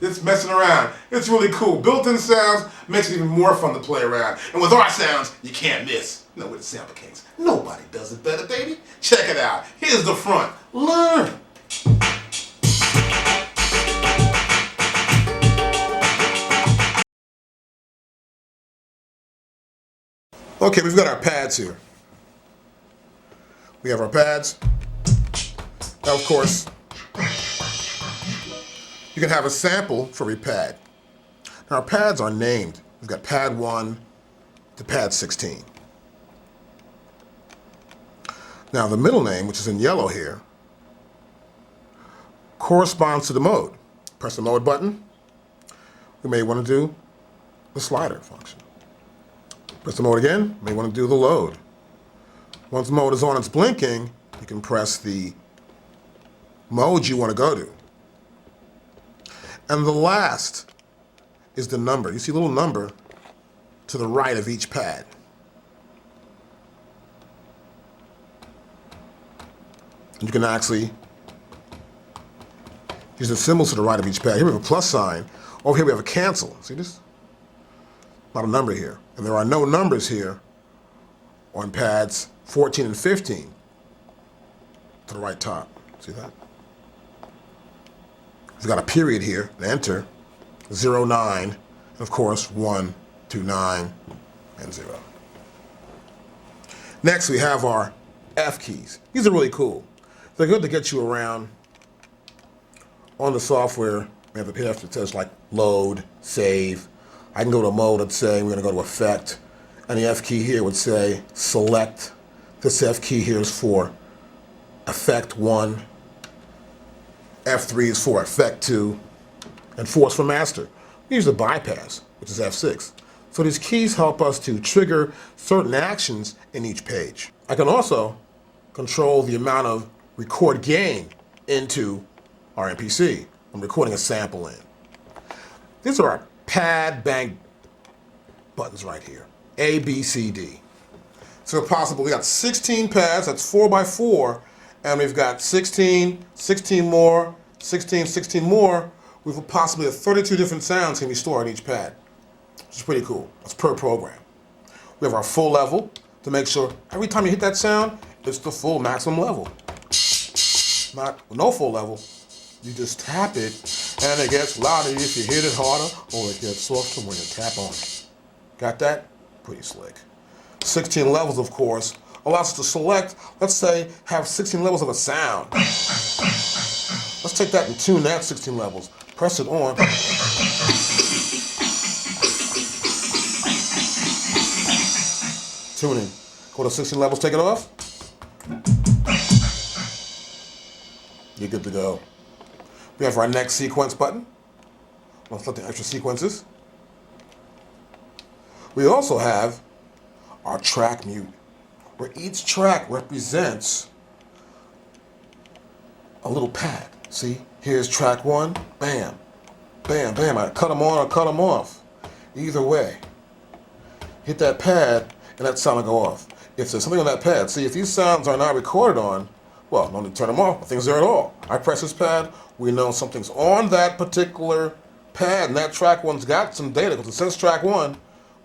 It's messing around. It's really cool. Built-in sounds makes it even more fun to play around. And with our sounds, you can't miss. You know, with the sample kings, nobody does it better, baby. Check it out. Here's the front. Learn. Okay, we've got our pads here. We have our pads. Now, of course, you can have a sample for every pad. Now, our pads are named. We've got pad 1 to pad 16. Now, the middle name, which is in yellow here, corresponds to the mode. Press the mode button. We may want to do the slider function. Press the mode again, you may want to do the load. Once the mode is on, it's blinking, you can press the mode you want to go to. And the last is the number. You see a little number to the right of each pad. And you can actually use the symbols to the right of each pad. Here we have a plus sign. Over here we have a cancel. See this? Not a number here. And there are no numbers here on pads 14 and 15 to the right top. See that? We've got a period here, an enter, 0, 9, and of course 1, 2, 9, and 0. Next we have our F keys. These are really cool. They're good to get you around on the software. We have the F that says like load, save. I can go to mode and say we're going to go to effect, and the F key here would say select. This F key here is for effect 1, F3 is for effect 2, and 4 is for master. We use the bypass, which is F6. So these keys help us to trigger certain actions in each page. I can also control the amount of record gain into our MPC. I'm recording a sample in. These are our pad bank buttons right here. A, B, C, D. So possible, we got 16 pads, that's 4 by 4, and we've got 16, 16 more, 16, 16 more. We've possibly have 32 different sounds can be stored in each pad, which is pretty cool. That's per program. We have our full level to make sure every time you hit that sound, it's the full maximum level. Not with no full level. You just tap it, and it gets louder if you hit it harder, or it gets softer when you tap on it. Got that? Pretty slick. 16 levels, of course, allows us to select, let's say, have 16 levels of a sound. Let's take that and tune that 16 levels. Press it on. Tuning. Go to 16 levels, take it off. You're good to go. We have our next sequence button. Let's select the extra sequences. We also have our track mute, where each track represents a little pad. See, here's track 1, bam, bam, bam. I cut them on or cut them off. Either way, hit that pad and that sound will go off. If there's something on that pad, see, if these sounds are not recorded on, well, no need to turn them off. Nothing's there at all. I press this pad, we know something's on that particular pad, and that track 1's got some data, because it says track 1,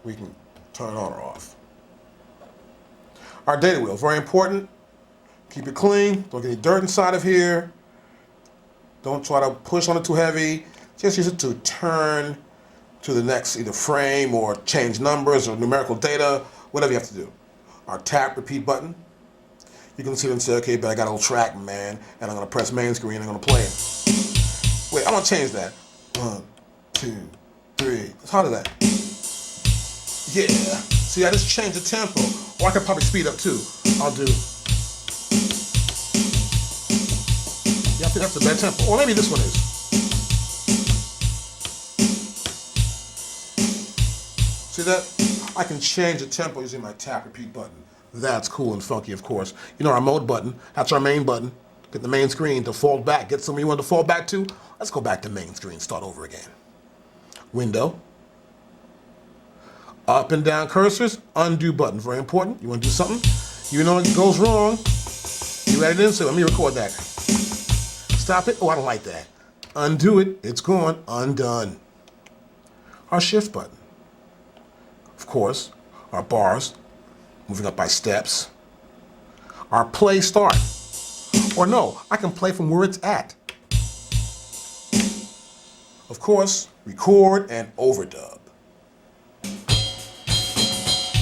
we can turn it on or off. Our data wheel, very important. Keep it clean, don't get any dirt inside of here. Don't try to push on it too heavy. Just use it to turn to the next either frame or change numbers or numerical data, whatever you have to do. Our tap repeat button. You can see it and say, okay, but I got a little track, man, and I'm gonna press main screen and I'm gonna play it. Wait, I'm gonna change that. 1, 2, 3. Let's how did that? Yeah. See, I just changed the tempo. Or I could probably speed up too. I'll do. Yeah, I think that's the bad tempo. Or maybe this one is. See that? I can change the tempo using my tap repeat button. That's cool and funky, of course. You know, our mode button, that's our main button. Get the main screen, default back. Get something you want to default back to. Let's go back to main screen, start over again. Window. Up and down cursors, undo button, very important. You want to do something, you know it goes wrong, you add it in, so let me record that. Stop it, oh, I don't like that. Undo it, it's gone, undone. Our shift button. Of course, our bars, moving up by steps. Our play start. Or no, I can play from where it's at. Of course, record and overdub.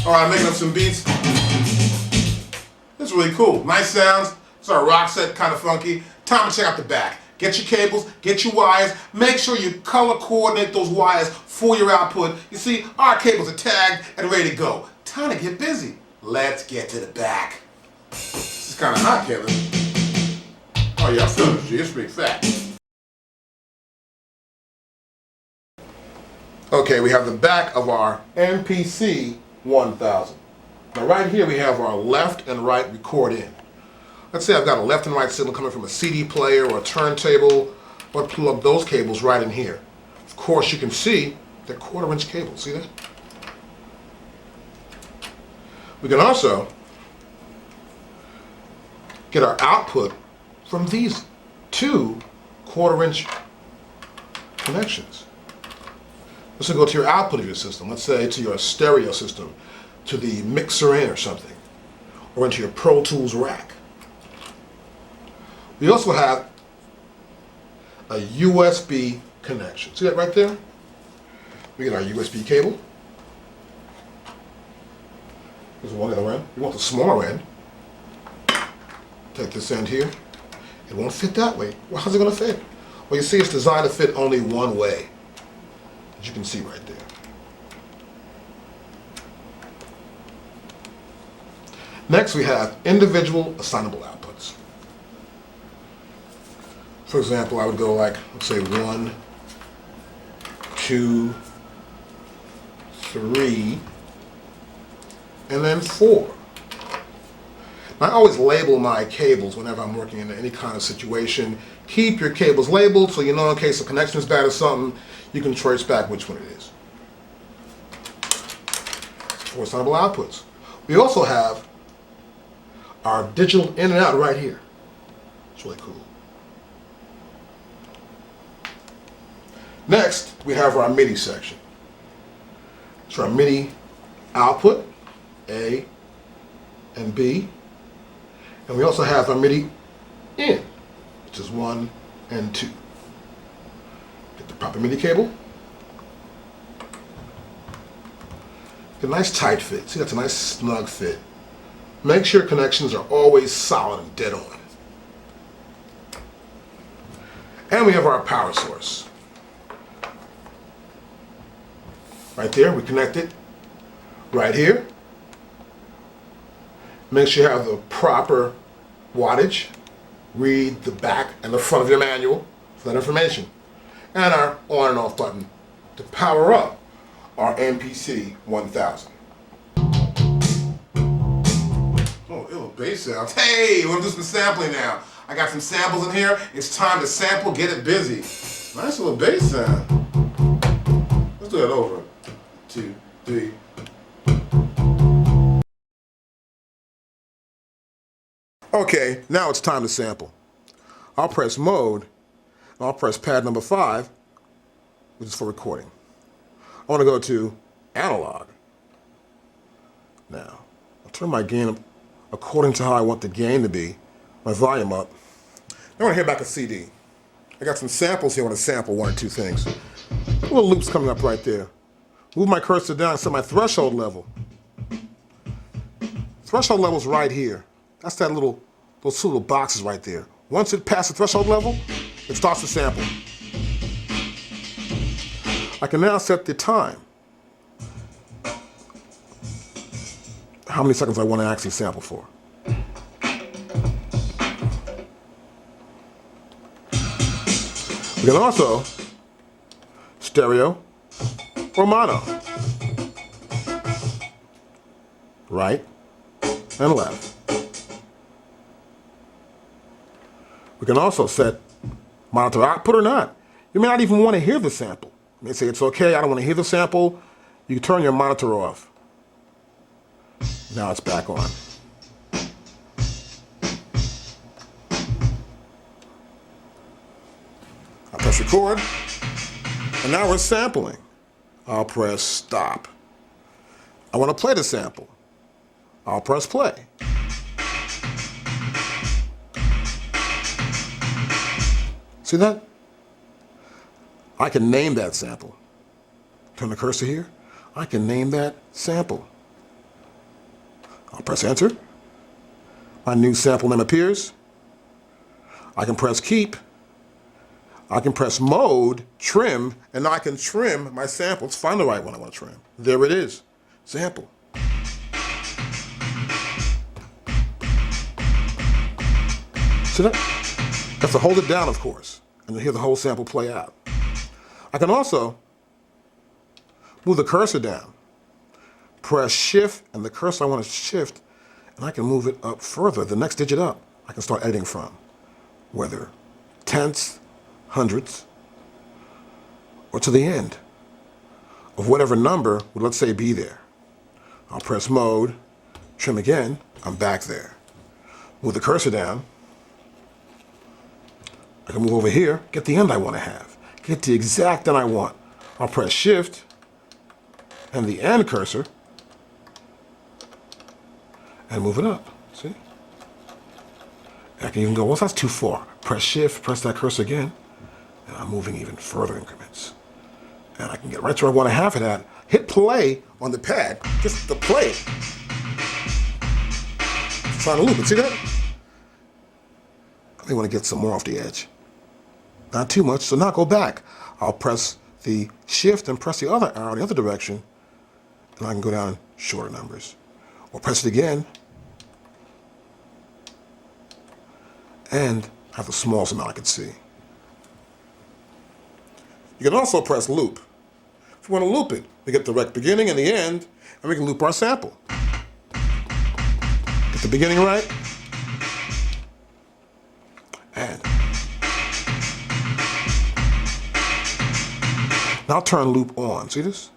All right, I'm making up some beats. It's really cool. Nice sounds. It's our rock set, kind of funky. Time to check out the back. Get your cables, get your wires. Make sure you color coordinate those wires for your output. You see, our cables are tagged and ready to go. Time to get busy. Let's get to the back. This is kind of hot, Kevin. Oh yeah, I feel it. It's pretty fat. Okay, we have the back of our MPC1000. Now right here we have our left and right record in. Let's say I've got a left and right signal coming from a CD player or a turntable. I'll plug those cables right in here. Of course you can see the 1/4" cable, see that? We can also get our output from these 2 1/4" connections. This will go to your output of your system. Let's say to your stereo system, to the mixer in or something, or into your Pro Tools rack. We also have a USB connection. See that right there? We get our USB cable. There's one other end. We want the smaller end. Take this end here. It won't fit that way. Well, how's it going to fit? Well, you see it's designed to fit only one way, as you can see right there. Next, we have individual assignable outputs. For example, I would go like, let's say 1, 2, 3, and then 4. Now, I always label my cables whenever I'm working in any kind of situation. Keep your cables labeled so you know in case the connection is bad or something, you can trace back which one it is. 4 assignable outputs. We also have our digital in and out right here. It's really cool. Next, we have our MIDI section. So our MIDI output, A and B. And we also have our MIDI in, which is 1 and 2. Get the proper MIDI cable. Get a nice tight fit. See, that's a nice snug fit. Make sure connections are always solid and dead on. And we have our power source. Right there, we connect it right here. Make sure you have the proper wattage. Read the back and the front of your manual for that information. And our on and off button to power up our MPC1000. Oh, little bass sounds. Hey, we're gonna do some sampling now. I got some samples in here. It's time to sample, get it busy. Nice little bass sound. Let's do that over. 2, 3. Okay, now it's time to sample. I'll press mode, and I'll press pad number 5, which is for recording. I want to go to analog. Now, I'll turn my gain up according to how I want the gain to be, my volume up. I want to hear back a CD. I got some samples here. I want to sample 1 or 2 things. Little loops coming up right there. Move my cursor down and set my threshold level. Threshold level's right here. That's that those 2 little boxes right there. Once it passes the threshold level, it starts to sample. I can now set the time. How many seconds I want to actually sample for. We can also stereo or mono. Right and left. We can also set monitor output or not. You may not even want to hear the sample. You may say it's okay, I don't want to hear the sample. You can turn your monitor off. Now it's back on. I press Press record. And now we're sampling. I'll press stop. I want to play the sample. I'll press play. See that? I can name that sample. Turn the cursor here. I can name that sample. I'll press enter. My new sample name appears. I can press keep. I can press mode, trim, and I can trim my sample. Let's find the right one I want to trim. There it is, sample. See that? I have to hold it down, of course, and you'll hear the whole sample play out. I can also move the cursor down. Press shift, and the cursor I want to shift, and I can move it up further, the next digit up. I can start editing from, whether tenths, hundredths, or to the end of whatever number would, let's say, be there. I'll press mode, trim again, I'm back there. Move the cursor down. I can move over here, get the end I want to have, get the exact end I want. I'll press shift and the end cursor and move it up, see? I can even go, well, that's too far. Press shift, press that cursor again, and I'm moving even further increments. And I can get right to where I want to have it at. Hit play on the pad, just to play it. Trying to loop it, see that? I may want to get some more off the edge. Not too much, so now go back. I'll press the shift and press the other arrow in the other direction, and I can go down shorter numbers. Or press it again, and have the smallest amount I can see. You can also press loop. If you want to loop it, we get the direct beginning and the end, and we can loop our sample. Get the beginning right, and now turn loop on. See this?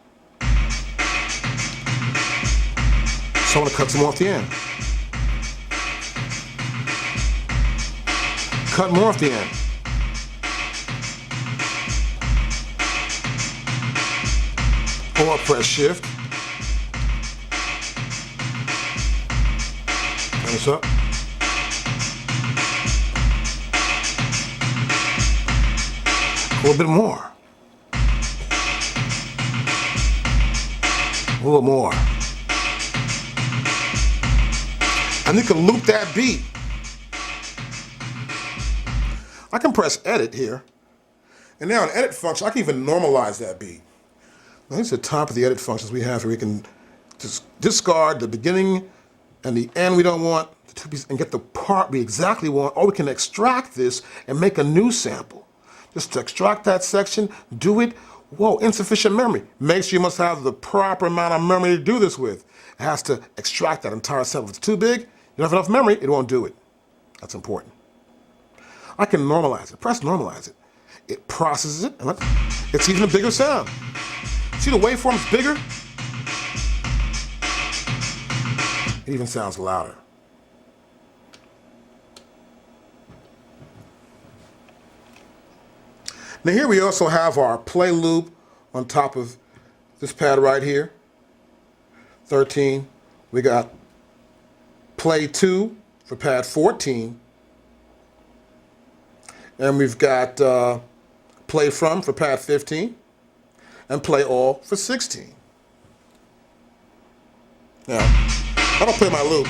So I want to cut some off the end. Cut more off the end. Or press shift. Turn this up. A little bit more. A little more. And you can loop that beat. I can press edit here. And now in edit function, I can even normalize that beat. Now these are the top of the edit functions we have, where we can just discard the beginning and the end we don't want, the two pieces, and get the part we exactly want, or we can extract this and make a new sample. Just to extract that section, do it. Whoa, insufficient memory. Make sure you must have the proper amount of memory to do this with. It has to extract that entire sample. If it's too big, you don't have enough memory, it won't do it. That's important. I can normalize it. Press normalize it. It processes it, and it's even a bigger sound. See the waveform's bigger? It even sounds louder. Now here we also have our play loop on top of this pad right here. 13. We got play 2 for pad 14. And we've got play from for pad 15. And play all for 16. Now, I don't play my loop.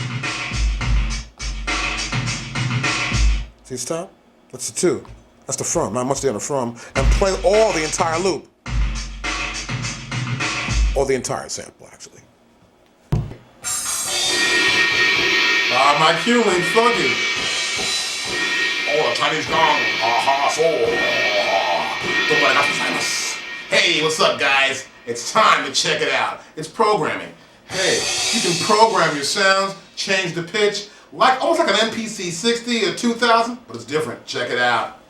See stop? That's the 2. That's the from, not much there on the from. And play all the entire loop. Or the entire sample, actually. Ah, my cue ain't funky. Oh, the Chinese gong. Aha, so. Hey, what's up, guys? It's time to check it out. It's programming. Hey, you can program your sounds, change the pitch, almost like an MPC1000 or 2000, but it's different. Check it out.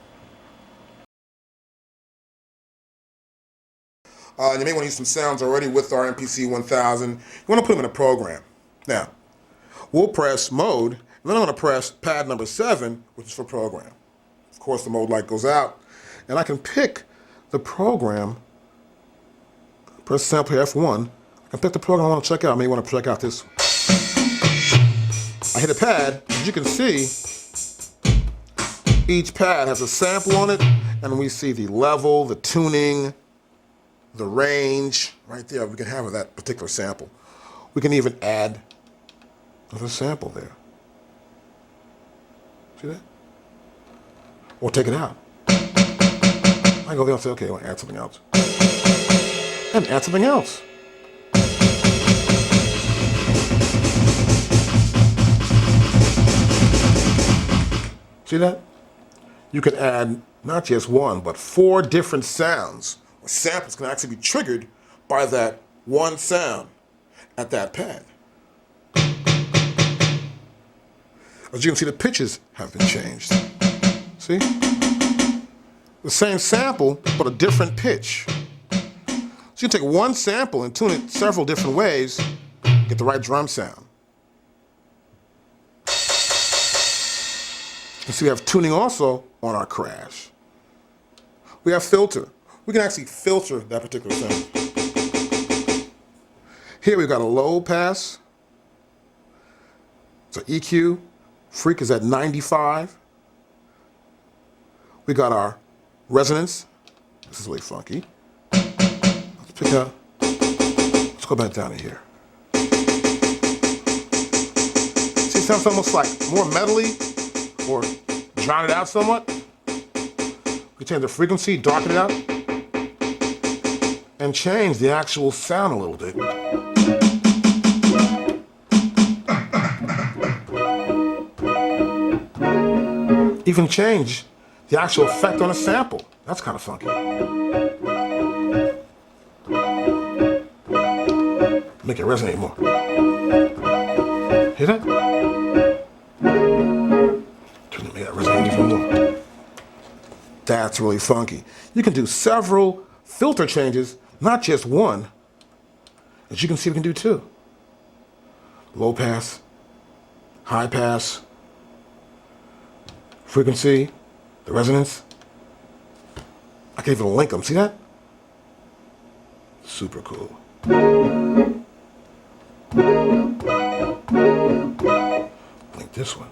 You may want to use some sounds already with our MPC1000. You want to put them in a program. Now, we'll press mode, and then I'm going to press pad number 7, which is for program. Of course, the mode light goes out. and I can pick the program, press sample here, F1, I can pick the program I want to check out. I may want to check out this. I hit a pad, as you can see, each pad has a sample on it, and we see the level, the tuning, the range, right there. We can have that particular sample. We can even add another sample there. See that? Or take it out. I can go there and say, okay, I want to add something else. And add something else. See that? You can add not just one, but 4 different sounds. Or samples can actually be triggered by that one sound at that pad. As you can see, the pitches have been changed. See? The same sample, but a different pitch. So you can take one sample and tune it several different ways, get the right drum sound. You see we have tuning also on our crash. We have filter. We can actually filter that particular sound. Here we've got a low pass. It's an EQ. Freak is at 95. We got our resonance. This is really funky. Let's pick up. Let's go back down to here. See, it sounds almost like more metally or drown it out somewhat. We change the frequency, darken it out, and change the actual sound a little bit. Even change the actual effect on a sample. That's kind of funky. Make it resonate more. Hear that? Make that resonate even more. That's really funky. You can do several filter changes, not just one. As you can see, we can do 2. Low pass, high pass, frequency, the resonance. I can even link them. See that? Super cool. Link this one.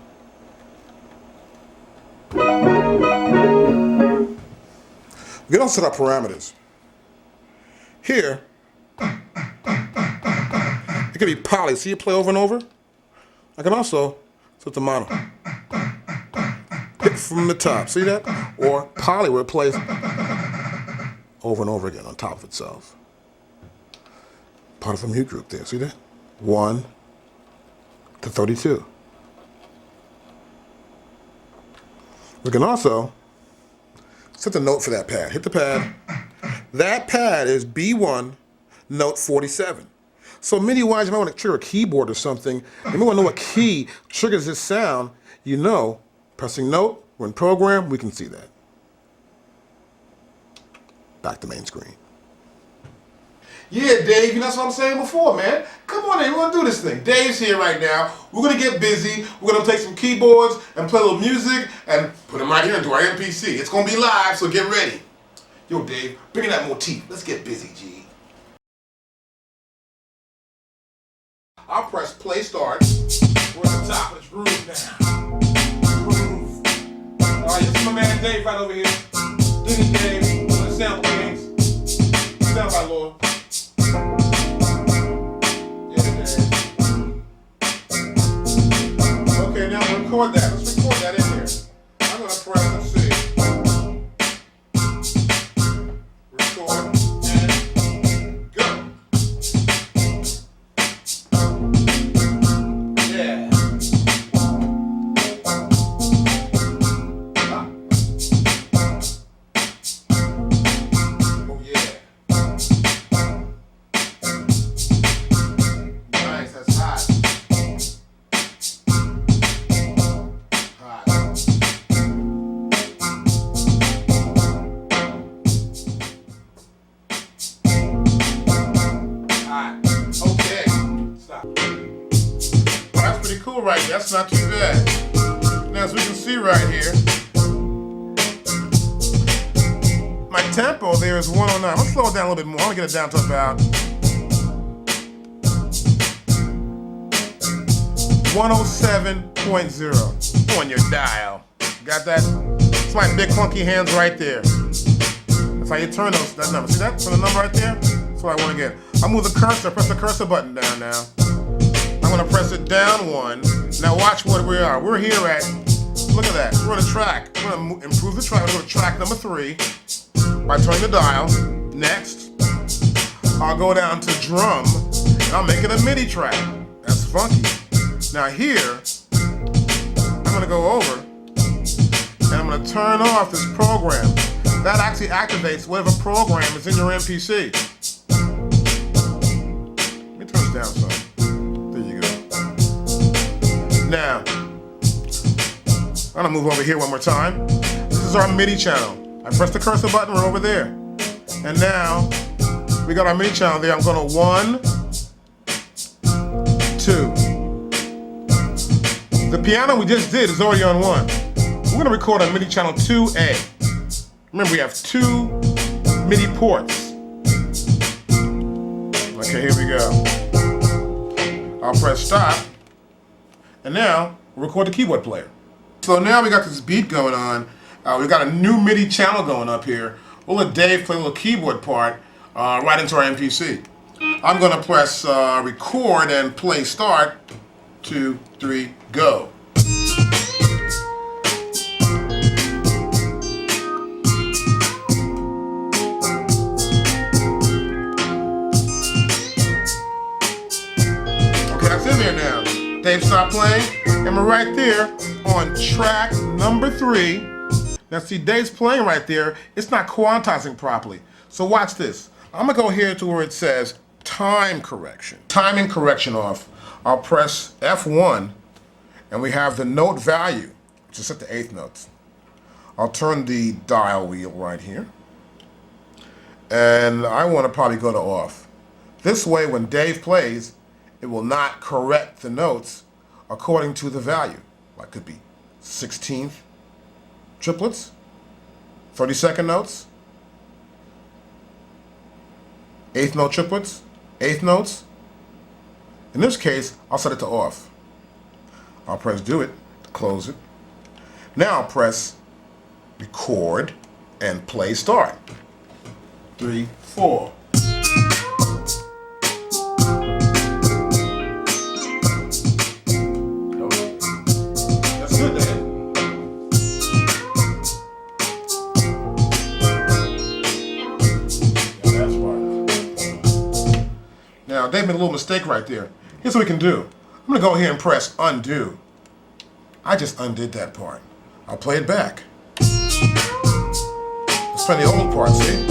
We can also set our parameters. Here, it can be poly. See it play over and over? I can also set the mono. Pick from the top, see that? Or poly where it plays over and over again on top of itself. Part of a mute group there, see that? 1 to 32. We can also set the note for that pad. Hit the pad. That pad is B1, note 47. So MIDI-wise, you might want to trigger a keyboard or something. You might want to know what key triggers this sound. You know, pressing note, we're in program, we can see that. Back to main screen. Yeah, Dave, that's what I'm saying before, man. Come on in, we're gonna do this thing. Dave's here right now. We're gonna get busy. We're gonna take some keyboards and play a little music and put them right here into our MPC. It's gonna be live, so get ready. Yo, Dave, bring in that motif. Let's get busy, G. I'll press play start. We're at the top of this groove now. Groove. All right, this is my man Dave right over here. This is Dave, one of the sample kings. Sound by Lord. Okay, now record that. Let's record that in here. I'm gonna press, let's see. Record and go. Yeah. Oh yeah. Nice, that's hot. Cool right here. That's not too bad. Now as we can see right here, tempo there is 109. I'm gonna slow it down a little bit more. I'm gonna get it down to about 107.0 on your dial. Got that? It's my big clunky hands right there. That's how you turn that number. See that? From the number right there? That's what I want to get. I move the cursor, press the cursor button down now. I'm gonna press it down one. Now watch what we are. We're here at, look at that. We're on a track. We're gonna improve the track. We're gonna go to track number 3 by turning the dial. Next, I'll go down to drum, and I'll make it a MIDI track. That's funky. Now here, I'm gonna go over, and I'm gonna turn off this program. That actually activates whatever program is in your MPC. Let me turn this down some. There you go. Now, I'm gonna move over here one more time. This is our MIDI channel. I press the cursor button, we're over there. And now, we got our MIDI channel there. I'm gonna 1, 2. The piano we just did is already on 1. We're gonna record on MIDI channel 2A. Remember, we have 2 MIDI ports. Okay, here we go. I'll press stop. And now, we'll record the keyboard player. So now we got this beat going on. We got a new MIDI channel going up here. We'll let Dave play a little keyboard part right into our MPC. I'm gonna press record and play start. 2, 3, go. Okay, that's in there now. Dave, stop playing. And we're right there on track number 3. Now see, Dave's playing right there. It's not quantizing properly. So watch this. I'm gonna go here to where it says time correction. Timing correction off. I'll press F1, and we have the note value, which is set to 8th notes. I'll turn the dial wheel right here, and I want to probably go to off. This way, when Dave plays, it will not correct the notes according to the value. Like could be 16th triplets, 32nd notes, 8th note triplets, 8th notes. In this case, I'll set it to off. I'll press do it to close it. Now I'll press record and play start. 3, 4. That's good, Dan. Yeah, that's right. Now, Dave made a little mistake right there. Here's what we can do. I'm gonna go here and press undo. I just undid that part. I'll play it back. Let's play the old part, see?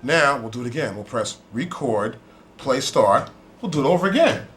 Now, we'll do it again. We'll press record, play start. We'll do it over again.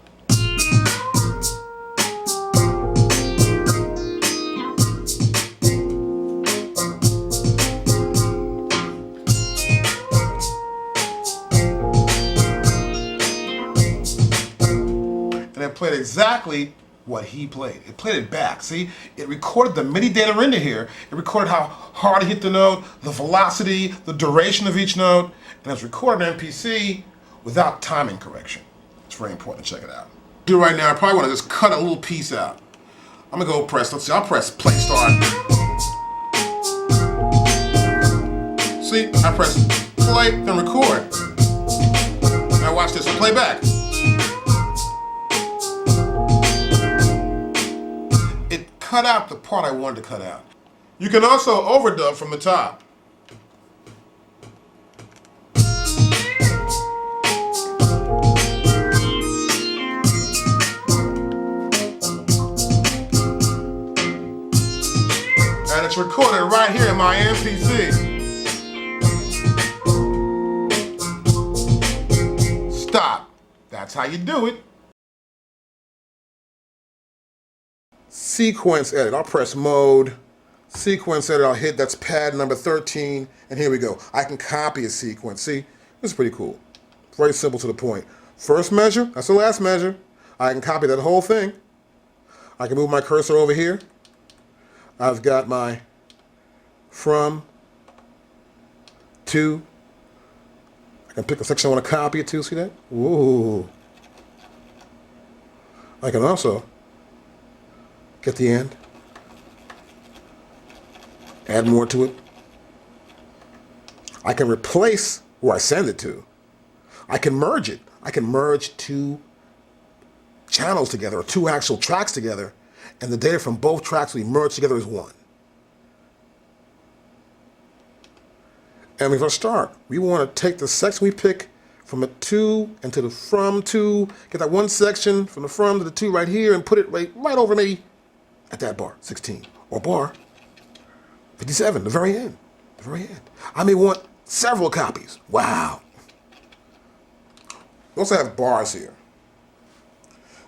It played exactly what he played. It played it back, see? It recorded the MIDI data into here. It recorded how hard it hit the note, the velocity, the duration of each note, and it's recorded on MPC without timing correction. It's very important to check it out. Do right now, I probably want to just cut a little piece out. I'm gonna go press, let's see, I'll press play start. See, I press play, then record. Now watch this, play back. Cut out the part I wanted to cut out. You can also overdub from the top. And it's recorded right here in my MPC. Stop. That's how you do it. Sequence edit. I'll press mode. Sequence edit. I'll hit, that's pad number 13. And here we go. I can copy a sequence. See, this is pretty cool. Very simple to the point. First measure, that's the last measure. I can copy that whole thing. I can move my cursor over here. I've got my from 2. I can pick a section I want to copy it to. See that? Whoa. I can also get the end, add more to it. I can replace where I send it to. I can merge it. I can merge 2 channels together, or 2 actual tracks together, and the data from both tracks will be merged together as one. And we're going to start. We want to take the section we pick from a 2 and to the from 2, get that one section from the from to the 2 right here, and put it right over maybe at that bar 16 or bar 57, the very end. The very end. I may want several copies. Wow. We also have bars here.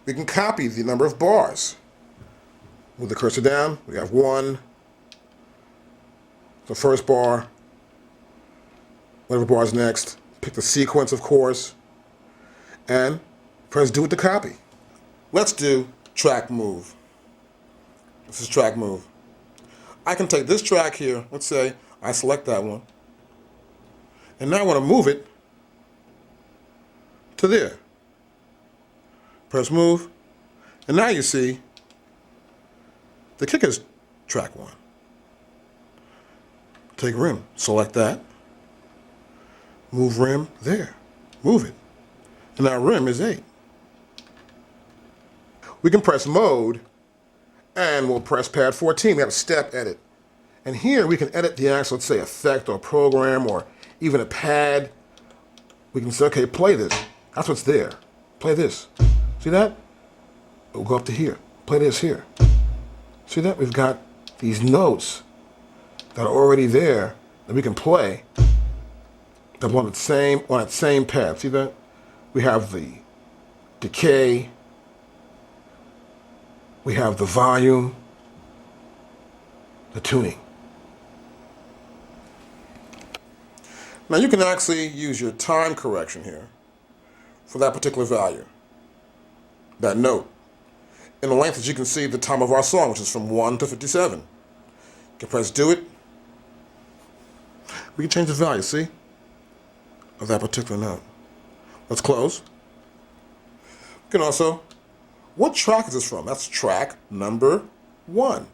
We can copy the number of bars. Move the cursor down. We have 1, the first bar, whatever bar is next. Pick the sequence, of course, and press do it to copy. Let's do track move. This is track move. I can take this track here. Let's say I select that one, and now I want to move it to there. Press move, and now you see the kick is track 1. Take rim, select that. Move rim there. Move it. And now rim is 8. We can press mode, and we'll press pad 14. We have a step edit. And here we can edit the actual, let's say, effect or program or even a pad. We can say, okay, play this. That's what's there. Play this. See that? We'll go up to here. Play this here. See that? We've got these notes that are already there that we can play. On that same pad. See that? We have the decay. We have the volume, the tuning. Now you can actually use your time correction here for that particular value, that note. In the length, as you can see, the time of our song, which is from 1 to 57. You can press do it. We can change the value, see? Of that particular note. Let's close. You can also, what track is this from? That's track number 1,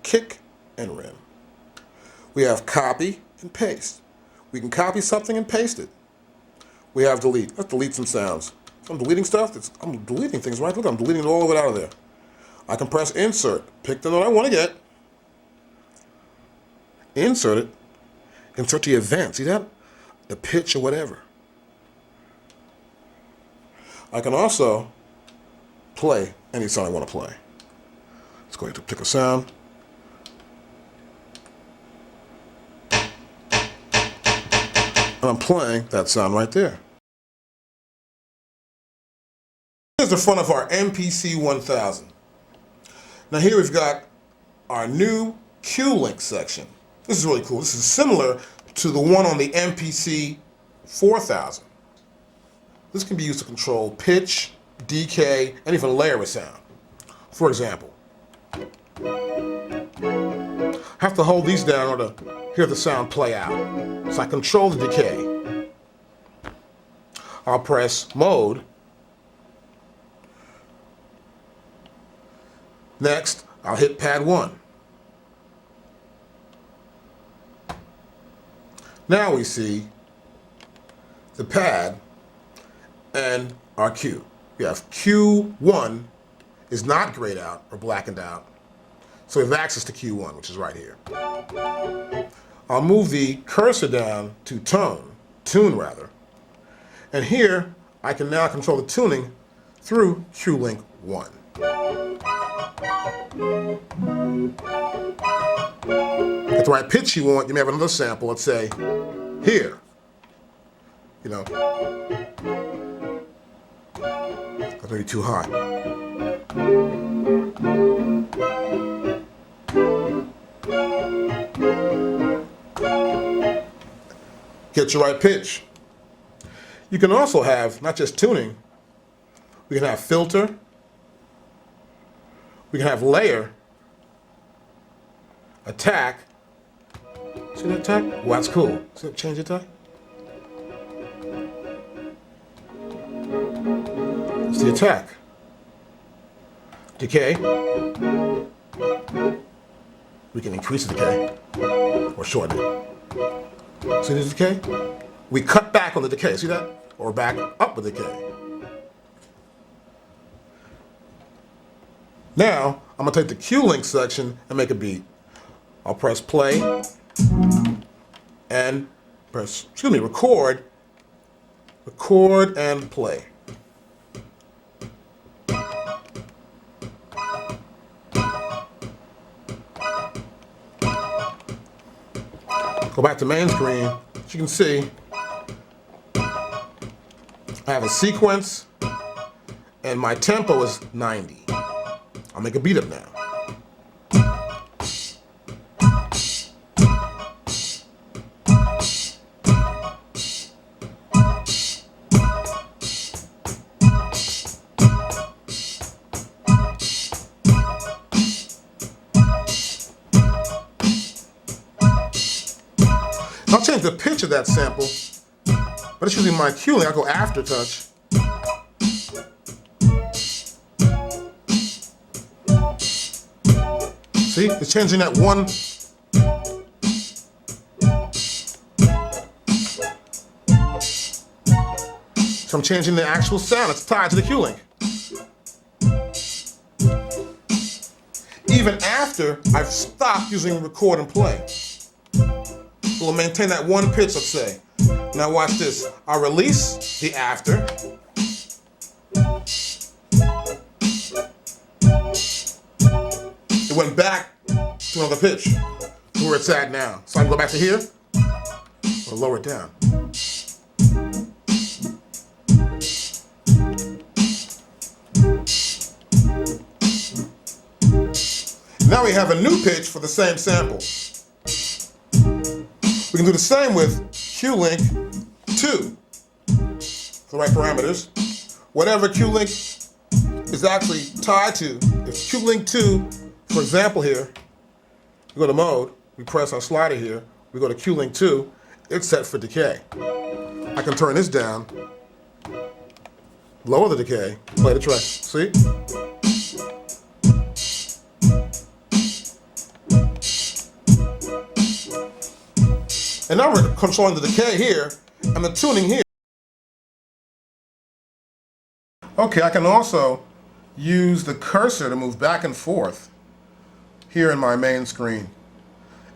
kick and rim. We have copy and paste. We can copy something and paste it. We have delete. Let's delete some sounds. I'm deleting stuff. I'm deleting things, right? Look, I'm deleting all of it out of there. I can press insert. Pick the note I want to get. Insert it. Insert the event. See that? The pitch or whatever. I can also play any sound I want to play. Let's go ahead to pick a sound. And I'm playing that sound right there. Here's the front of our MPC1000. Now here we've got our new Q-Link section. This is really cool. This is similar to the one on the MPC1000. This can be used to control pitch, decay, and even layer a sound. For example, I have to hold these down in order to hear the sound play out. So I control the decay. I'll press mode. Next, I'll hit pad 1. Now we see the pad and our Q. We have Q1 is not grayed out or blackened out, so we have access to Q1, which is right here. I'll move the cursor down to tune rather, and here I can now control the tuning through Q-Link 1. At the right pitch you want, you may have another sample, let's say, here. You know, that's maybe too high. Get your right pitch. You can also have, not just tuning, we can have filter, we can have layer, attack, See that attack? Well, that's cool. See that change attack? It's the attack. Decay. We can increase the decay or shorten it. See the decay? We cut back on the decay. See that? Or back up with decay. Now, I'm going to take the Q-Link section and make a beat. I'll press play and press, record and play. Go back to main screen. As you can see, I have a sequence and my tempo is 90. I'll make a beat up now. I'll change the pitch of that sample, but it's using my Q-Link. I'll go after touch. See, it's changing that one. So I'm changing the actual sound. It's tied to the Q-Link. Even after I've stopped using record and play. We'll maintain that one pitch, let's say. Now watch this. I'll release the after. It went back to another pitch, to where it's at now. So I can go back to here, or lower it down. Now we have a new pitch for the same sample. We can do the same with Q-Link 2, the right parameters. Whatever Q-Link is actually tied to, if Q-Link 2, for example here, we go to mode, we press our slider here, we go to Q-Link 2, it's set for decay. I can turn this down, lower the decay, play the track, see? And now we're controlling the decay here and the tuning here. Okay, I can also use the cursor to move back and forth here in my main screen.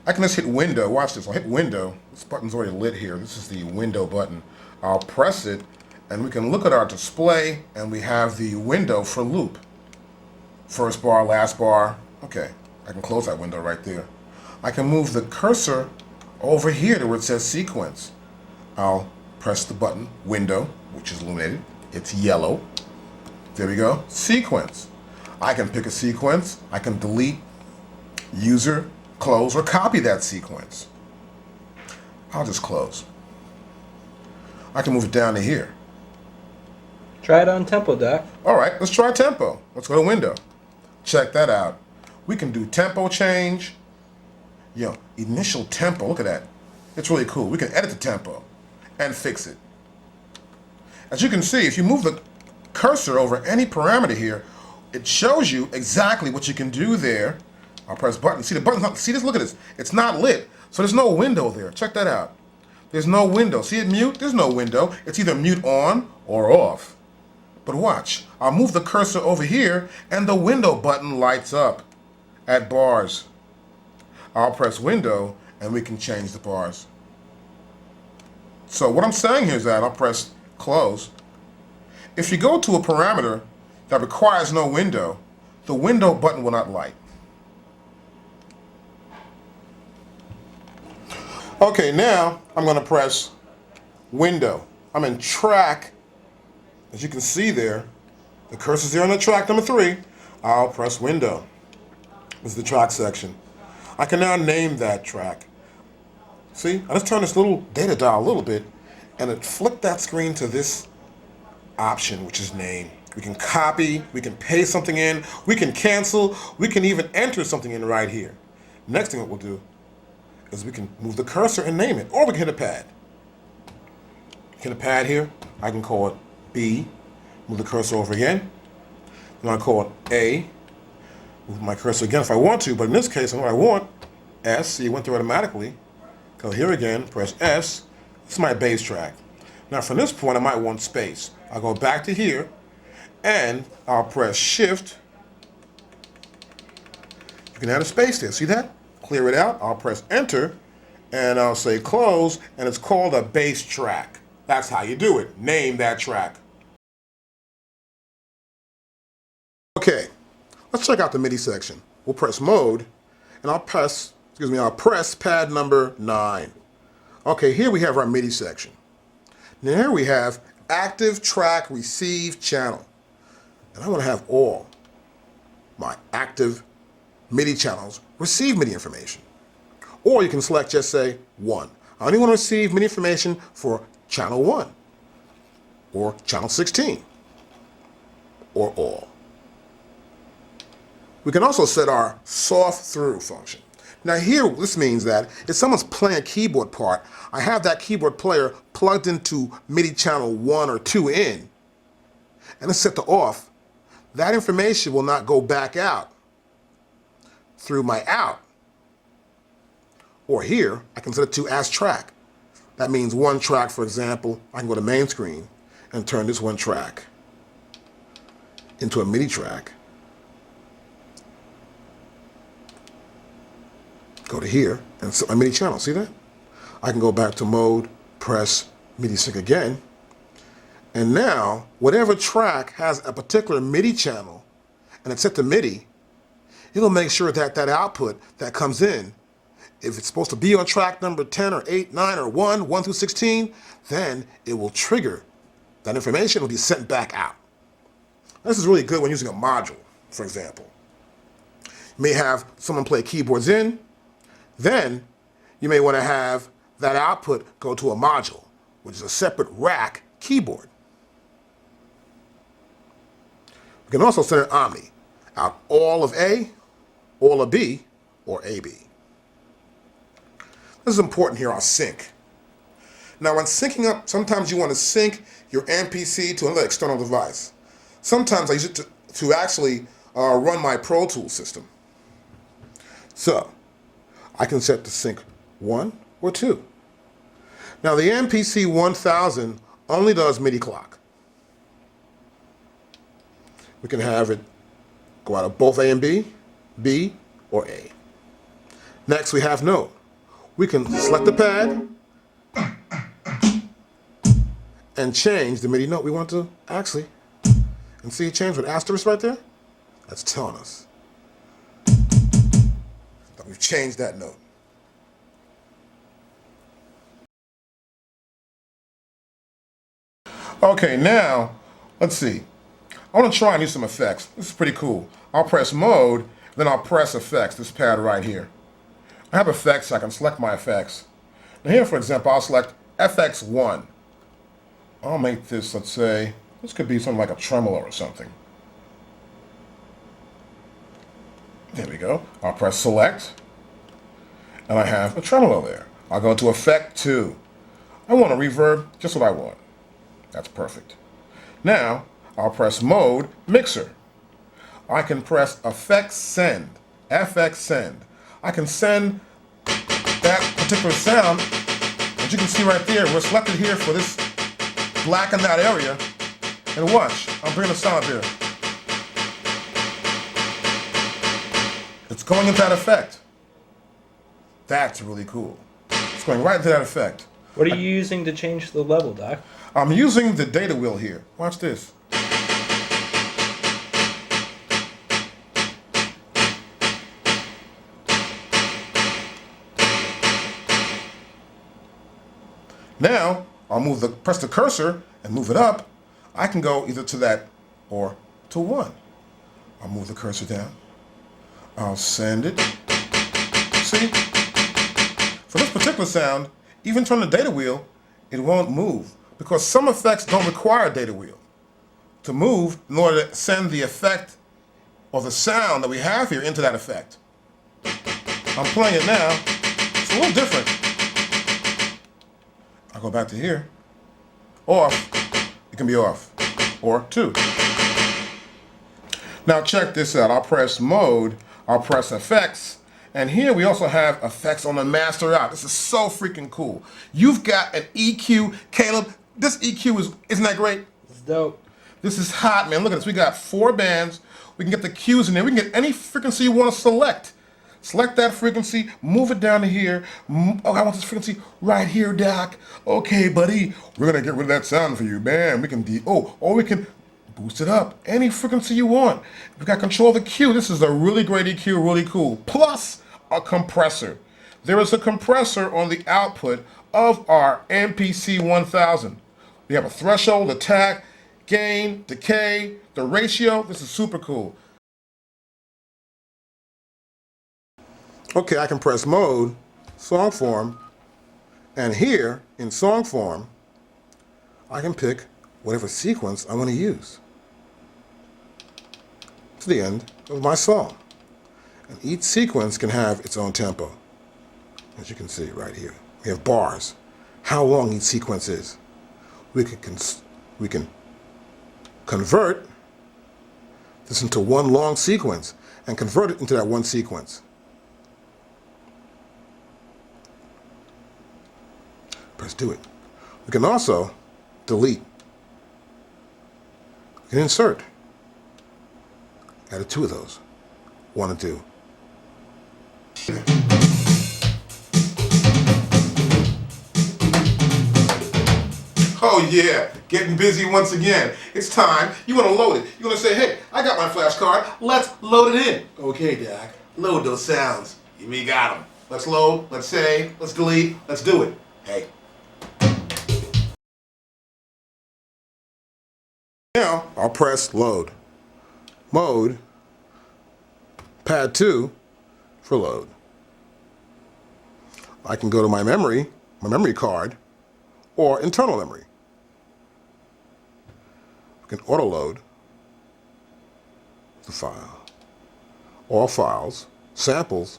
I can just hit window. Watch this. I'll hit window. This button's already lit here. This is the window button. I'll press it and we can look at our display and we have the window for loop. First bar, last bar. Okay, I can close that window right there. I can move the cursor over here to where it says sequence. I'll press the button, window, which is illuminated. It's yellow. There we go, sequence. I can pick a sequence. I can delete, user, close, or copy that sequence. I'll just close. I can move it down to here. Try it on tempo, Doc. All right, let's try tempo. Let's go to window. Check that out. We can do tempo change. Initial tempo, look at that. It's really cool. We can edit the tempo and fix it. As you can see, if you move the cursor over any parameter here, it shows you exactly what you can do there. I'll press button. See the button's not, see this, look at this. It's not lit, so there's no window there. Check that out. There's no window. See it mute? There's no window. It's either mute on or off. But watch, I'll move the cursor over here and the window button lights up at bars. I'll press window and we can change the bars. So what I'm saying here is that I'll press close. If you go to a parameter that requires no window, the window button will not light. Okay, now I'm going to press window. I'm in track. As you can see there, the cursor's there on the track number 3. I'll press window. This is the track section. I can now name that track. See, I just turn this little data dial a little bit and it flipped that screen to this option, which is name. We can copy, we can paste something in, we can cancel, we can even enter something in right here. Next thing what we'll do is we can move the cursor and name it, or we can hit a pad. Hit a pad here, I can call it B, move the cursor over again, and I call it A, move my cursor again if I want to, but in this case, I know what I want, S, see it went through automatically. Go here again, press S, this is my bass track. Now from this point, I might want space. I'll go back to here, and I'll press Shift. You can add a space there, see that? Clear it out, I'll press Enter, and I'll say close, and it's called a bass track. That's how you do it. Name that track. Okay, let's check out the MIDI section. We'll press Mode, and I'll press pad number 9. Okay, here we have our MIDI section. Now here we have Active Track Receive Channel. And I want to have all my active MIDI channels receive MIDI information. Or you can select, just say, 1. I only want to receive MIDI information for channel 1, or channel 16, or all. We can also set our soft through function. Now here, this means that if someone's playing a keyboard part, I have that keyboard player plugged into MIDI channel 1 or 2 in, and it's set to off. That information will not go back out through my out. Or here, I can set it to as track. That means one track, for example, I can go to main screen and turn this one track into a MIDI track. Go to here and set my MIDI channel, see that? I can go back to mode, press MIDI sync again, and now whatever track has a particular MIDI channel and it's set to MIDI, it'll make sure that that output that comes in, if it's supposed to be on track number 10 or 8, 9, or 1 through 16, then it will trigger. That information will be sent back out. This is really good when using a module, for example. You may have someone play keyboards in, then you may want to have that output go to a module, which is a separate rack keyboard. We can also send an Omni out all of A, all of B, or AB. This is important here, our sync. Now when syncing up, sometimes you want to sync your MPC to another external device. Sometimes I use it to actually run my Pro Tools system. So I can set to sync 1 or 2. Now the MPC1000 only does MIDI clock. We can have it go out of both A and B, or A. Next we have note. We can select the pad and change the MIDI note we want to actually, and see it change with asterisk right there? That's telling us that we've changed that note. Okay, now, let's see. I want to try and use some effects. This is pretty cool. I'll press mode, then I'll press effects, this pad right here. I have effects, so I can select my effects. Now here, for example, I'll select FX1. I'll make this, let's say, this could be something like a tremolo or something. There we go. I'll press select, and I have a tremolo there. I'll go to effect 2. I want a reverb, just what I want. That's perfect. Now, I'll press mode, mixer. I can press effects send, FX send. I can send that particular sound, as you can see right there, we're selected here for this black in that area. And watch, I'm bringing the sound up here. It's going into that effect. That's really cool. It's going right into that effect. What are you using to change the level, Doc? I'm using the data wheel here. Watch this. Now, I'll press the cursor and move it up. I can go either to that or to 1. I'll move the cursor down. I'll send it. See? For this particular sound, even turn the data wheel, it won't move because some effects don't require a data wheel to move in order to send the effect or the sound that we have here into that effect. I'm playing it now. a little different. I'll go back to here. Off. It can be off. Or 2. Now check this out. I'll press mode. I'll press effects. And here we also have effects on the master out. This is so freaking cool. You've got an EQ. Caleb, this EQ isn't that great? It's dope. This is hot, man. Look at this. We got 4 bands. We can get the cues in there. We can get any frequency you want to select. Select that frequency, move it down to here. Oh, I want this frequency right here, Doc. Okay, buddy. We're gonna get rid of that sound for you. Bam. We can or we can boost it up. Any frequency you want. We've got control of the cue. This is a really great EQ, really cool. Plus a compressor. There is a compressor on the output of our MPC1000. We have a threshold, attack, gain, decay, the ratio. This is super cool. Okay, I can press mode, song form, and here in song form, I can pick whatever sequence I want to use to the end of my song. And each sequence can have its own tempo. As you can see right here, we have bars, how long each sequence is. We can convert this into one long sequence and convert it into that one sequence. Press do it. We can also delete. We can insert. Added 2 of those. 1 and 2. Oh yeah, getting busy once again. It's time. You want to load it. You want to say, hey, I got my flash card. Let's load it in. Okay, Doc. Load those sounds. We got them. Let's load. Let's save. Let's delete. Let's do it. Hey. Now, I'll press load. Mode, pad 2 for load. I can go to my memory card, or internal memory. I can auto load the file. All files, samples,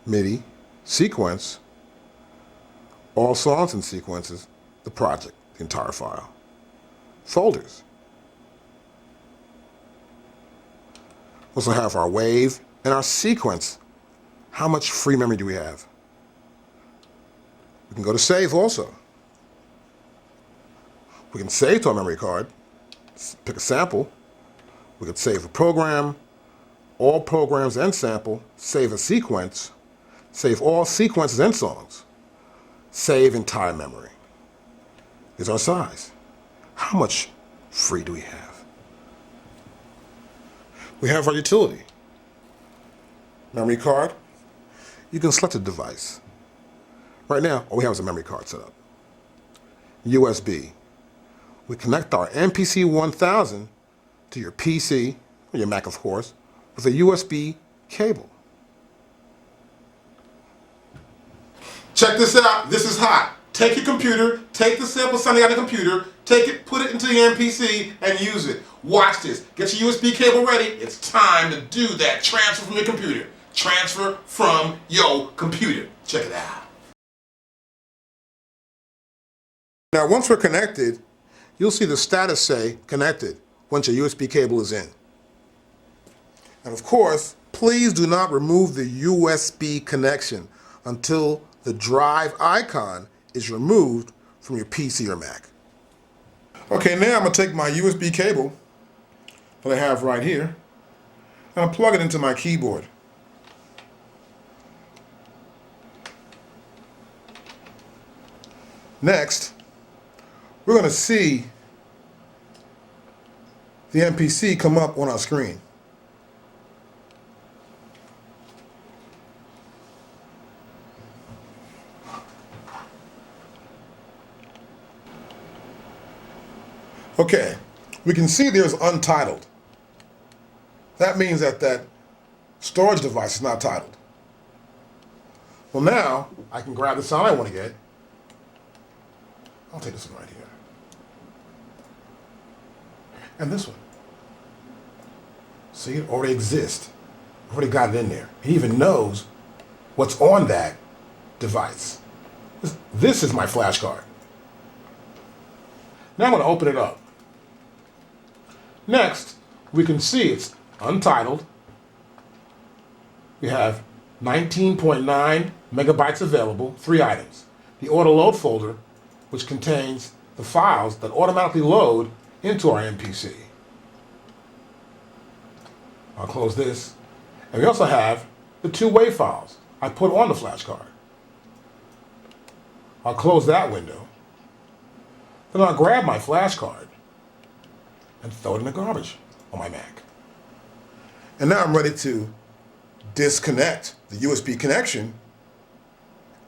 MIDI, sequence, all songs and sequences, the project, the entire file. Folders. We also have our wave and our sequence. How much free memory do we have? We can go to save also. We can save to our memory card, pick a sample. We can save a program, all programs and sample, save a sequence, save all sequences and songs, save entire memory. Here's our size. How much free do we have? We have our utility. Memory card. You can select a device. Right now, all we have is a memory card set up. USB. We connect our MPC1000 to your PC, or your Mac of course, with a USB cable. Check this out. This is hot. Take your computer, take the sample sounding out of the computer, take it, put it into the MPC, and use it. Watch this. Get your USB cable ready. It's time to do that transfer from your computer. Transfer from your computer. Check it out. Now, once we're connected, you'll see the status say connected once your USB cable is in. And of course, please do not remove the USB connection until the drive icon is removed from your PC or Mac. Okay, now I'm going to take my USB cable that I have right here and I'll plug it into my keyboard. Next, we're going to see the MPC come up on our screen. Okay, we can see there's untitled. That means that that storage device is not titled. Well, now I can grab the sound I want to get. I'll take this one right here. And this one. See, it already exists. Already got it in there. He even knows what's on that device. This is my flash card. Now I'm going to open it up. Next, we can see it's untitled. We have 19.9 megabytes available, 3 items. The auto load folder, which contains the files that automatically load into our MPC. I'll close this. And we also have the 2 WAV files I put on the flash card. I'll close that window. Then I'll grab my flash card and throw it in the garbage on my Mac. And now I'm ready to disconnect the USB connection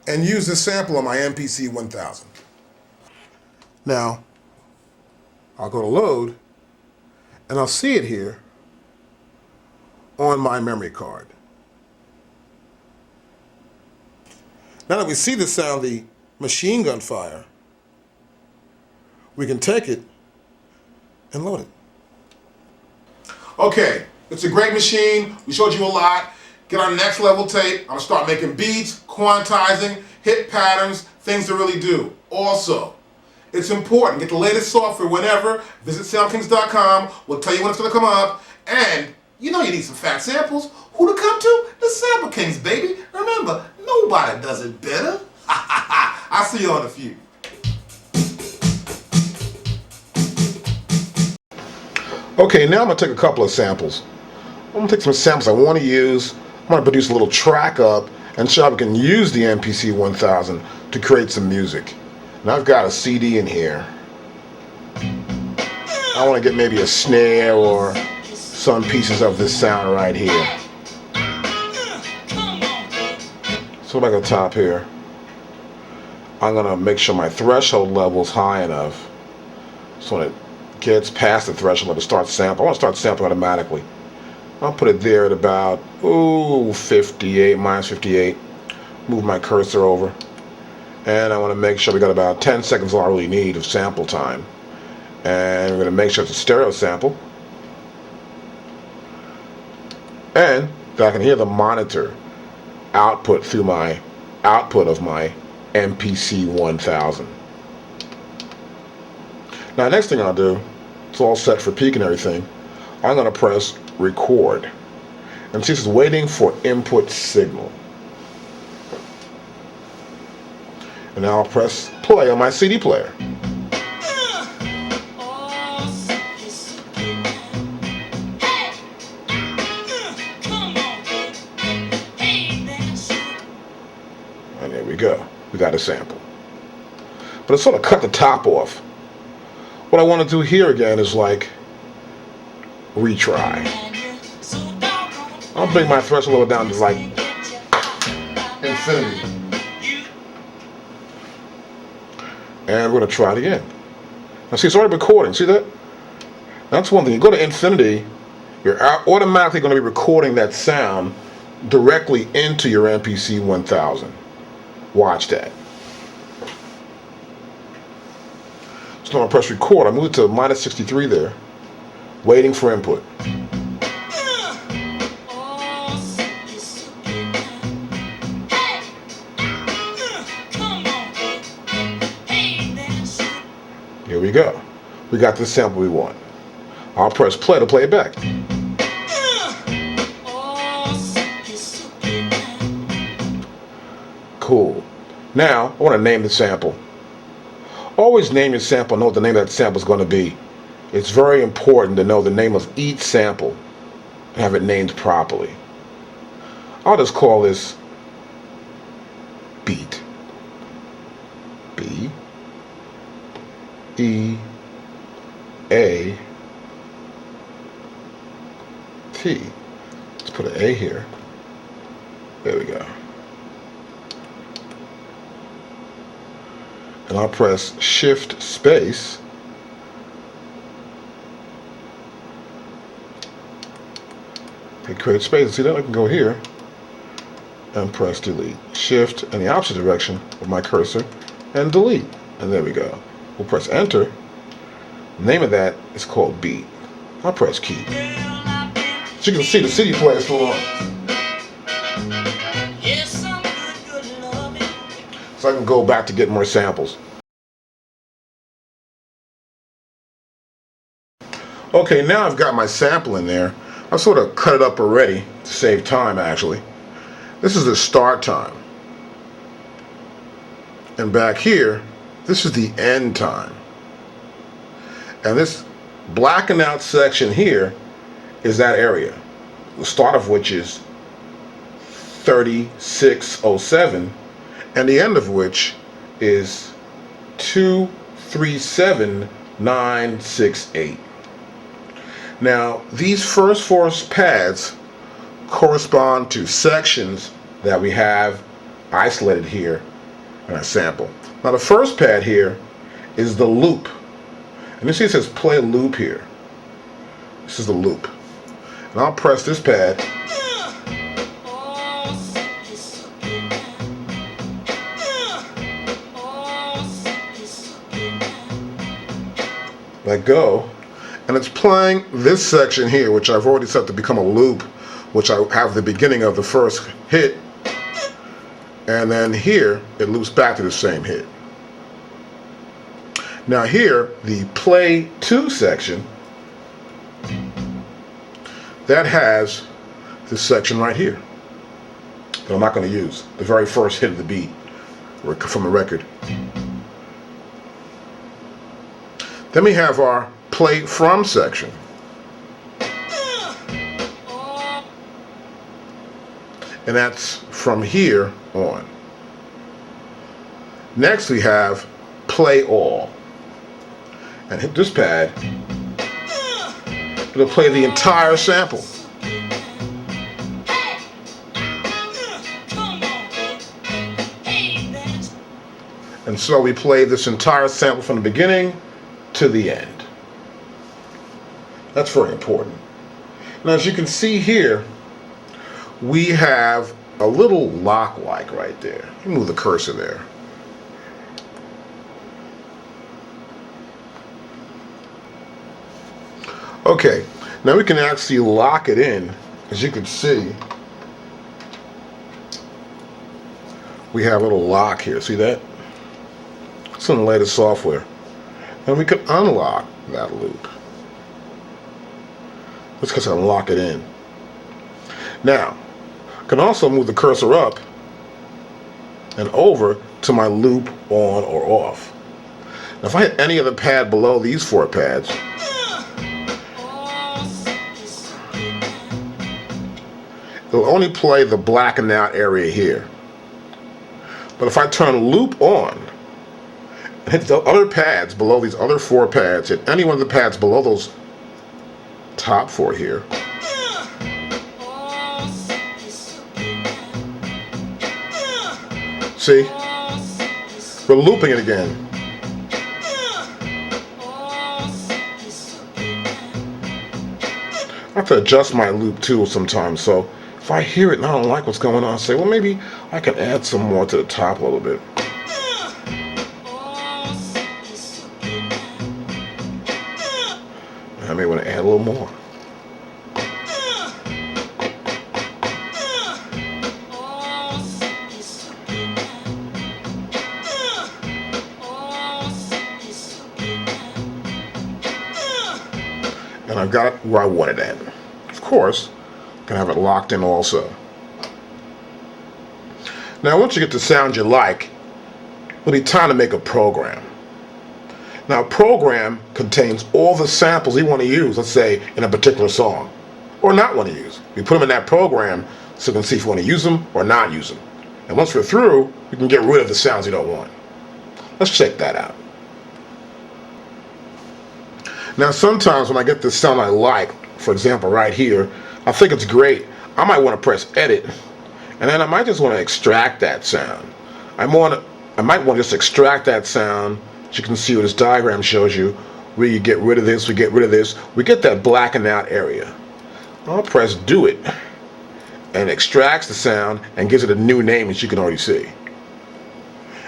and use this sample on my MPC1000. Now, I'll go to load, and I'll see it here on my memory card. Now that we see the sound of the machine gun fire, we can take it and load it. Okay, it's a great machine. We showed you a lot. Get our next level tape. I'm gonna start making beats, quantizing, hit patterns, things to really do. Also, it's important. Get the latest software whenever. Visit SoundKings.com. We'll tell you when it's gonna come up. And you know you need some fat samples. Who to come to? The Sample Kings, baby. Remember, nobody does it better. I'll see you on a few. Okay, now I'm going to take a couple of samples. I'm going to take some samples I want to use. I'm going to produce a little track up and show how we can use the MPC1000 to create some music. And I've got a CD in here. I want to get maybe a snare or some pieces of this sound right here. So what I got top here, I'm going to make sure my threshold level is high enough so when it gets past the threshold level, start sampling. I want to start sampling automatically. I'll put it there at about 58, minus 58. Move my cursor over. And I want to make sure we got about 10 seconds all I really need of sample time. And we're going to make sure it's a stereo sample. And that I can hear the monitor output through my output of my MPC1000. Now, next thing I'll do, it's all set for peak and everything. I'm going to press record. And see, it's waiting for input signal. And now I'll press play on my CD player. And there we go. We got a sample. But it sort of cut the top off. What I want to do here again is like retry. I'll bring my threshold level down to like infinity. And we're going to try it again. Now see, it's already recording. See that? That's one thing. You go to infinity, you're automatically going to be recording that sound directly into your MPC1000. Watch that. So now I press record. I move it to minus 63 there, waiting for input. Here we go. We got the sample we want. I'll press play to play it back. Cool. Now, I want to name the sample. Always name your sample, know what the name of that sample is going to be. It's very important to know the name of each sample and have it named properly. I'll just call this beat. B E A T. Let's put an A here. There we go. And I'll press Shift Space. It creates space. See that? I can go here and press delete. Shift in the opposite direction with my cursor and delete. And there we go. We'll press enter. The name of that is called beat. I'll press key. So you can see the CD player is still on. so I can go back to get more samples. Okay, now I've got my sample in there. I've sort of cut it up already to save time, actually. This is the start time. And back here, this is the end time. And this blackened out section here is that area, the start of which is 3607, and the end of which is 237968. Now, these first four pads correspond to sections that we have isolated here in our sample. Now, the first pad here is the loop. And you see it says play loop here. This is the loop. And I'll press this pad. Let go. And it's playing this section here, which I've already set to become a loop, which I have the beginning of the first hit. And then here, it loops back to the same hit. Now here, the play 2 section, that has this section right here that I'm not going to use, the very first hit of the beat from the record. Then we have our play from section. And that's from here on. Next we have play all. And hit this pad, it'll play the entire sample. And so we play this entire sample from the beginning to the end. That's very important. Now, as you can see here, we have a little lock-like right there. Let me move the cursor there. Okay, now we can actually lock it in. As you can see, we have a little lock here. See that? It's in the latest software. And we can unlock that loop. Let's just unlock it in. Now, I can also move the cursor up and over to my loop on or off. Now, if I hit any other pad below these 4 pads, it'll only play the blackened out area here. But if I turn loop on, and hit the other pads below these other 4 pads, hit any one of the pads below those top 4 here, see? We're looping it again. I have to adjust my loop too sometimes, so if I hear it and I don't like what's going on, I say, well, maybe I can add some more to the top a little bit. I may want to add a little more. And I've got it where I want it at. Of course, I can have it locked in also. Now, once you get the sound you like, it'll be time to make a program. Now, a program contains all the samples we want to use, let's say, in a particular song, or not want to use. We put them in that program so we can see if we want to use them or not use them. And once we're through, we can get rid of the sounds we don't want. Let's check that out. Now, sometimes when I get the sound I like, for example, right here, I think it's great. I might want to press edit, and then I might just want to extract that sound. I might want to just extract that sound. As you can see what this diagram shows you, where you get rid of this, we get rid of this, we get that blackened out area. I'll press do it, and it extracts the sound and gives it a new name, as you can already see.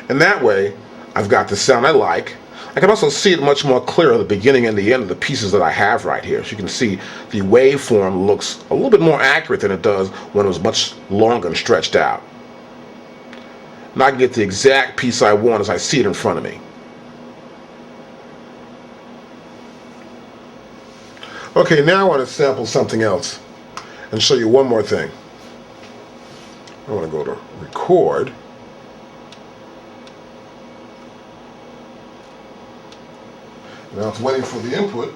And that way, I've got the sound I like. I can also see it much more clear at the beginning and the end of the pieces that I have right here. As you can see, the waveform looks a little bit more accurate than it does when it was much longer and stretched out. and I can get the exact piece I want as I see it in front of me. Okay, now I want to sample something else and show you one more thing. I want to go to record. Now it's waiting for the input.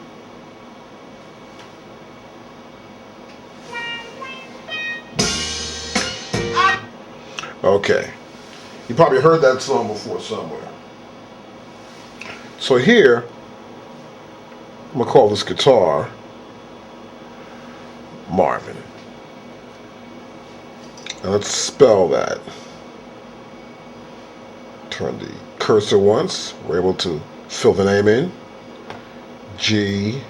Okay, you probably heard that song before somewhere. So here, I'm going to call this guitar Marvin. Now let's spell that. Turn the cursor once. We're able to fill the name in. G-T-R,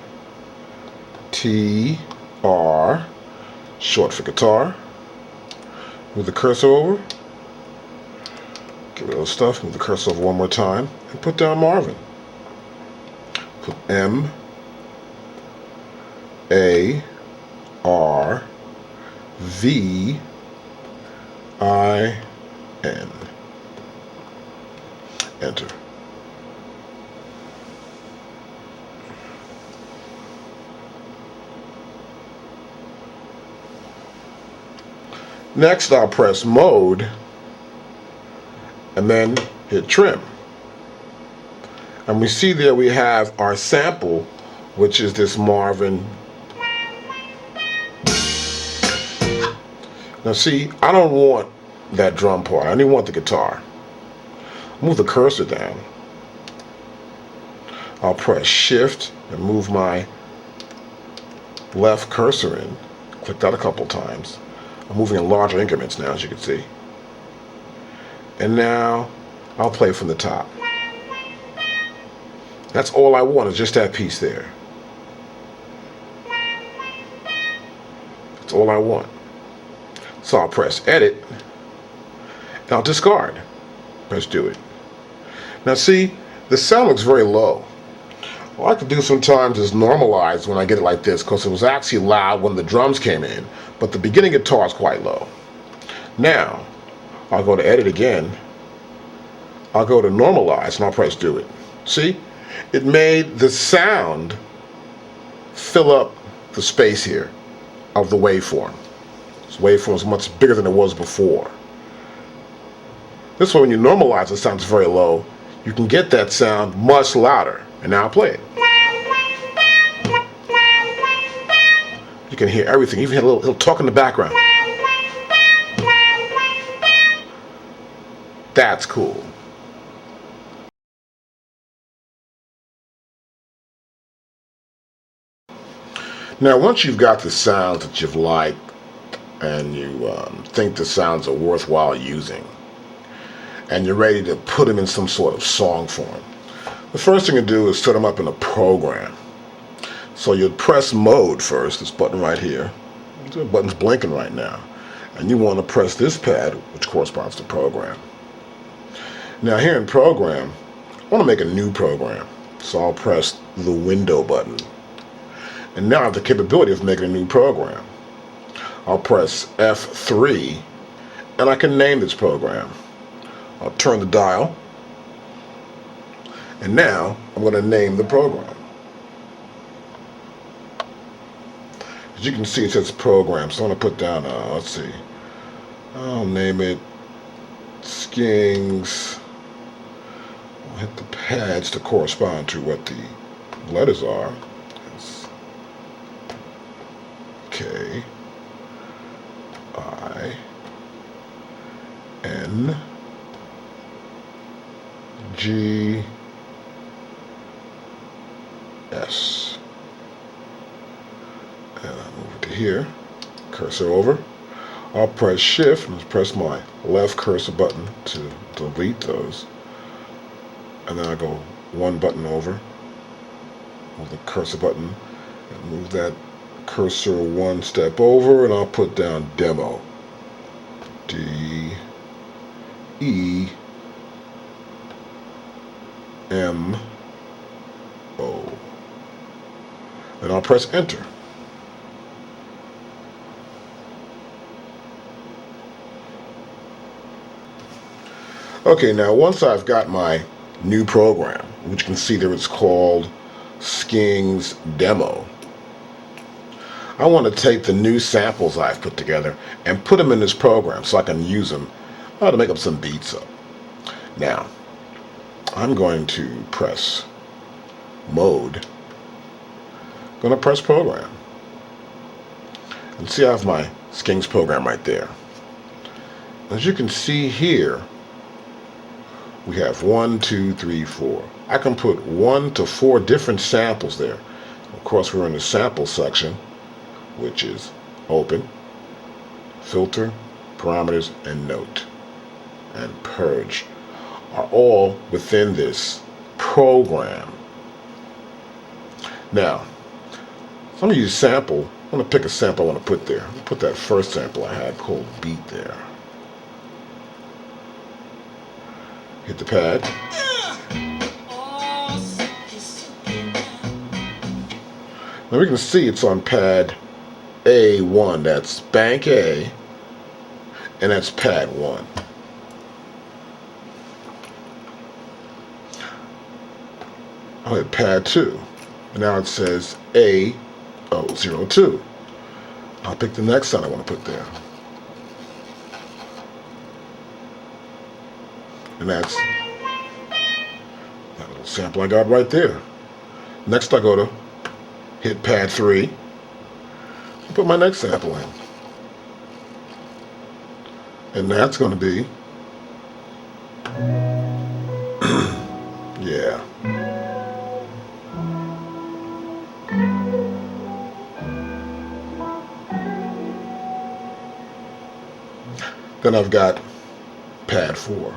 short for guitar. Move the cursor over. Get rid of the stuff. Move the cursor over one more time. And put down Marvin. Put M-A-R-V-I-N. Enter. Next, I'll press mode and then hit trim. And we see there we have our sample, which is this Marvin. Now see, I don't want that drum part. I only want the guitar. Move the cursor down. I'll press shift and move my left cursor in. Click that a couple times. I'm moving in larger increments now, as you can see. And now I'll play from the top. That's all I want, is just that piece there. That's all I want. So I'll press edit and I'll discard. Press do it. Now see, the sound looks very low. What I could do sometimes is normalize when I get it like this, because it was actually loud when the drums came in, but the beginning guitar is quite low. Now, I'll go to edit again. I'll go to normalize and I'll press do it. See? It made the sound fill up the space here of the waveform. This waveform is much bigger than it was before. This way, when you normalize, it sounds very low. You can get that sound much louder. And now I'll play it. You can hear everything. You even hear a little talk in the background. That's cool. Now, once you've got the sounds that you've liked and you think the sounds are worthwhile using, and you're ready to put them in some sort of song form, the first thing to do is set them up in a program. So you'd press mode first, this button right here. The button's blinking right now. And you want to press this pad, which corresponds to program. Now here in program, I want to make a new program. So I'll press the window button. And now I have the capability of making a new program. I'll press F3, and I can name this program. I'll turn the dial. And now I'm going to name the program. As you can see, it says program. So I'm going to put down, let's see. I'll name it Skings. I'll hit the pads to correspond to what the letters are. It's K, I, N, G, S. And I move it to here. Cursor over. I'll press shift and press my left cursor button to delete those. And then I go one button over. Move the cursor button and move that cursor one step over, and I'll put down demo. D-E-M-O. And I'll press enter. Okay, now once I've got my new program, which you can see there it's called Sking's Demo, I want to take the new samples I've put together and put them in this program so I can use them to make up some beats up. Now, I'm going to press Mode, going to press Program, and see I have my Sking's program right there. As you can see here, we have 1, 2, 3, 4. I can put 1 to 4 different samples there. Of course, we're in the sample section, which is Open, Filter, Parameters, and Note, and Purge are all within this program. Now, so I'm going to use sample. I'm going to pick a sample I want to put there. I'll put that first sample I had called Beat there. Hit the pad. Now we can see it's on pad A1. That's bank A, and that's pad 1. I'll hit pad 2, and now it says A002. I'll pick the next sound I want to put there. And that's that little sample I got right there. Next I go to hit pad 3 and put my next sample in. And that's going to be, yeah. Then I've got pad 4.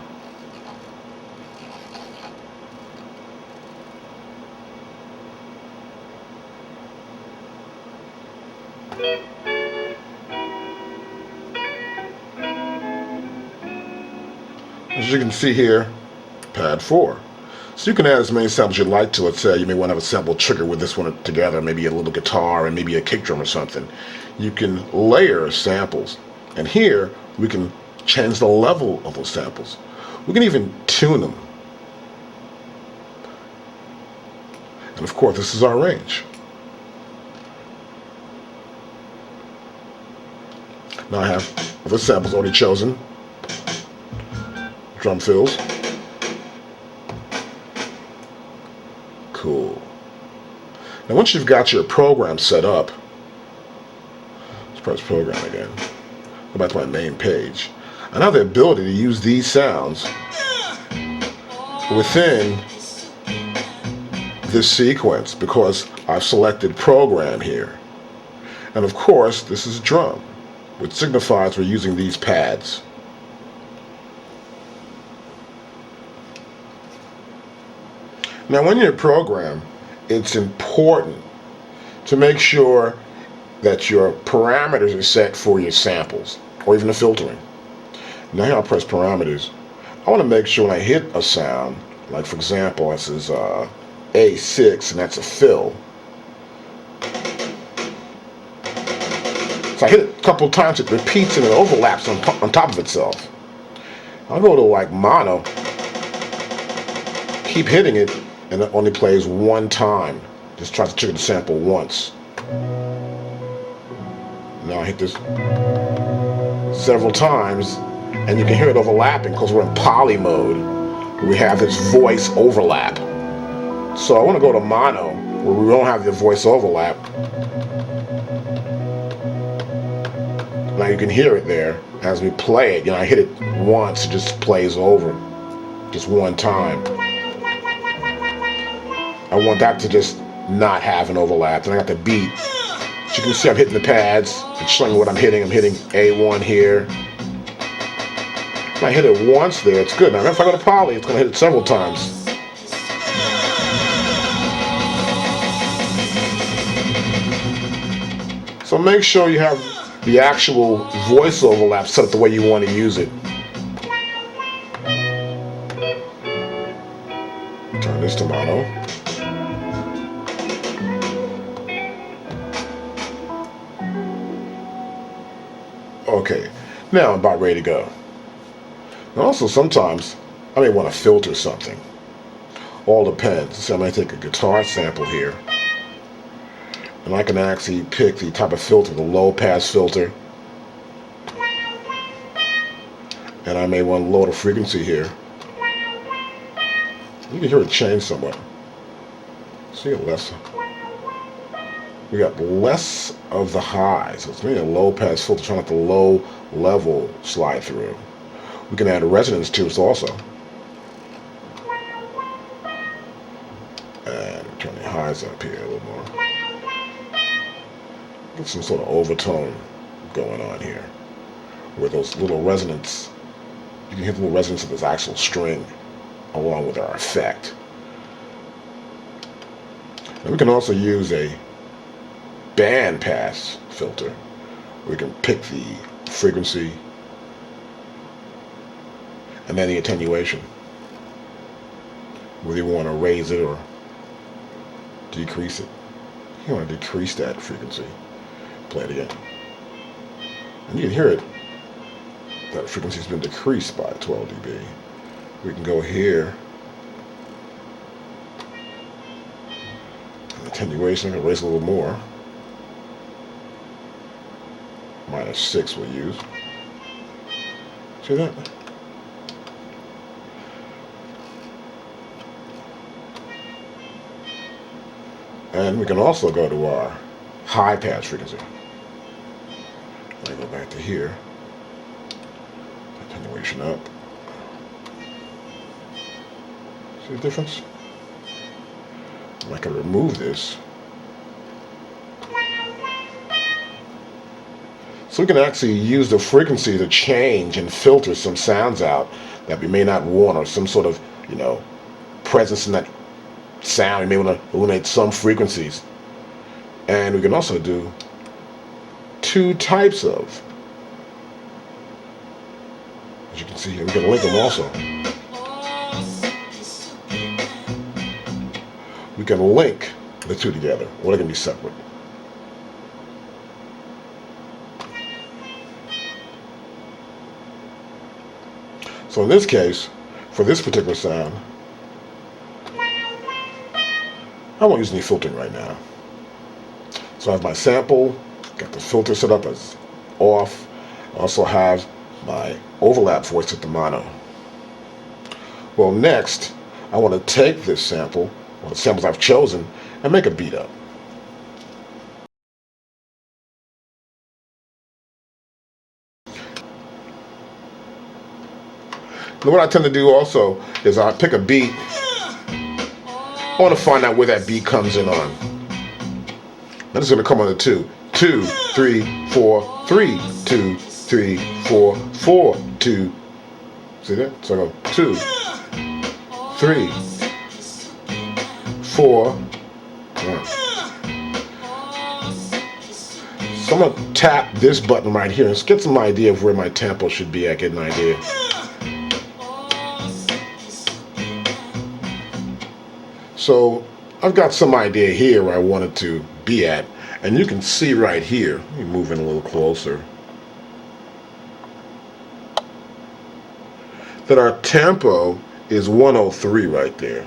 As you can see here, pad 4. So you can add as many samples you'd like to. Let's say you may want to have a sample trigger with this one together, maybe a little guitar and maybe a kick drum or something. You can layer samples. And here, we can change the level of those samples. We can even tune them. And of course, this is our range. Now I have other samples already chosen. Drum fills. Cool. Now once you've got your program set up, let's press program again. Go back to my main page. I have the ability to use these sounds within this sequence because I've selected program here. And of course, this is drum, which signifies we're using these pads. Now when you program, it's important to make sure that your parameters are set for your samples or even the filtering. Now here I'll press parameters. I want to make sure when I hit a sound, like for example this is A6 and that's a fill. So I hit it a couple times, it repeats and it overlaps on top of itself. I'll go to like mono, keep hitting it, and it only plays one time. Just try to trigger the sample once. Now I hit this several times, and you can hear it overlapping because we're in poly mode. We have this voice overlap. So I want to go to mono, where we don't have the voice overlap. Now you can hear it there as we play it. You know, I hit it once, it just plays over, just one time. I want that to just not have an overlap. Then I got the beat. As you can see, I'm hitting the pads. It's showing me what I'm hitting. I'm hitting A1 here. If I hit it once there, it's good. Now if I go to poly, it's going to hit it several times. So make sure you have the actual voice overlap set up the way you want to use it. Turn this to mono. Okay, now I'm about ready to go. And also sometimes I may want to filter something. All depends. So I'm going to take a guitar sample here, and I can actually pick the type of filter, the low pass filter, and I may want to lower the frequency here. You can hear it change somewhat. See it less. We got less of the highs. So it's maybe a low pass filter trying to let the low level slide through. We can add resonance to it also. And turn the highs up here a little more. Get some sort of overtone going on here. Where those little resonance, you can hear the little resonance of this actual string along with our effect. And we can also use a band pass filter. We can pick the frequency and then the attenuation. Whether you want to raise it or decrease it. You want to decrease that frequency. Play it again. And you can hear it. That frequency has been decreased by 12 dB. We can go here. Attenuation, I can raise a little more. -6 we'll use. See that? And we can also go to our high pass frequency. Let me go back to here. Attenuation up. See the difference? I can remove this. So we can actually use the frequency to change and filter some sounds out that we may not want, or some sort of, presence in that sound. We may want to eliminate some frequencies. And we can also do two types of, as you can see here, we can link them also. We can link the two together, or they can be separate. So in this case, for this particular sound, I won't use any filtering right now. So I have my sample, got the filter set up as off. I also have my overlap voice set to mono. Well, next, I want to take this sample, or the samples I've chosen, and make a beat up. And what I tend to do also is I pick a beat. I want to find out where that beat comes in on. Now this is going to come on the 2. 2, 3, 4, 3, 2, 3, 4, 4, 2. See that? So I go 2, 3, 4, 1. So I'm going to tap this button right here and get some idea of where my tempo should be at, get an idea. So I've got some idea here where I want it to be at, and you can see right here, let me move in a little closer, that our tempo is 103 right there,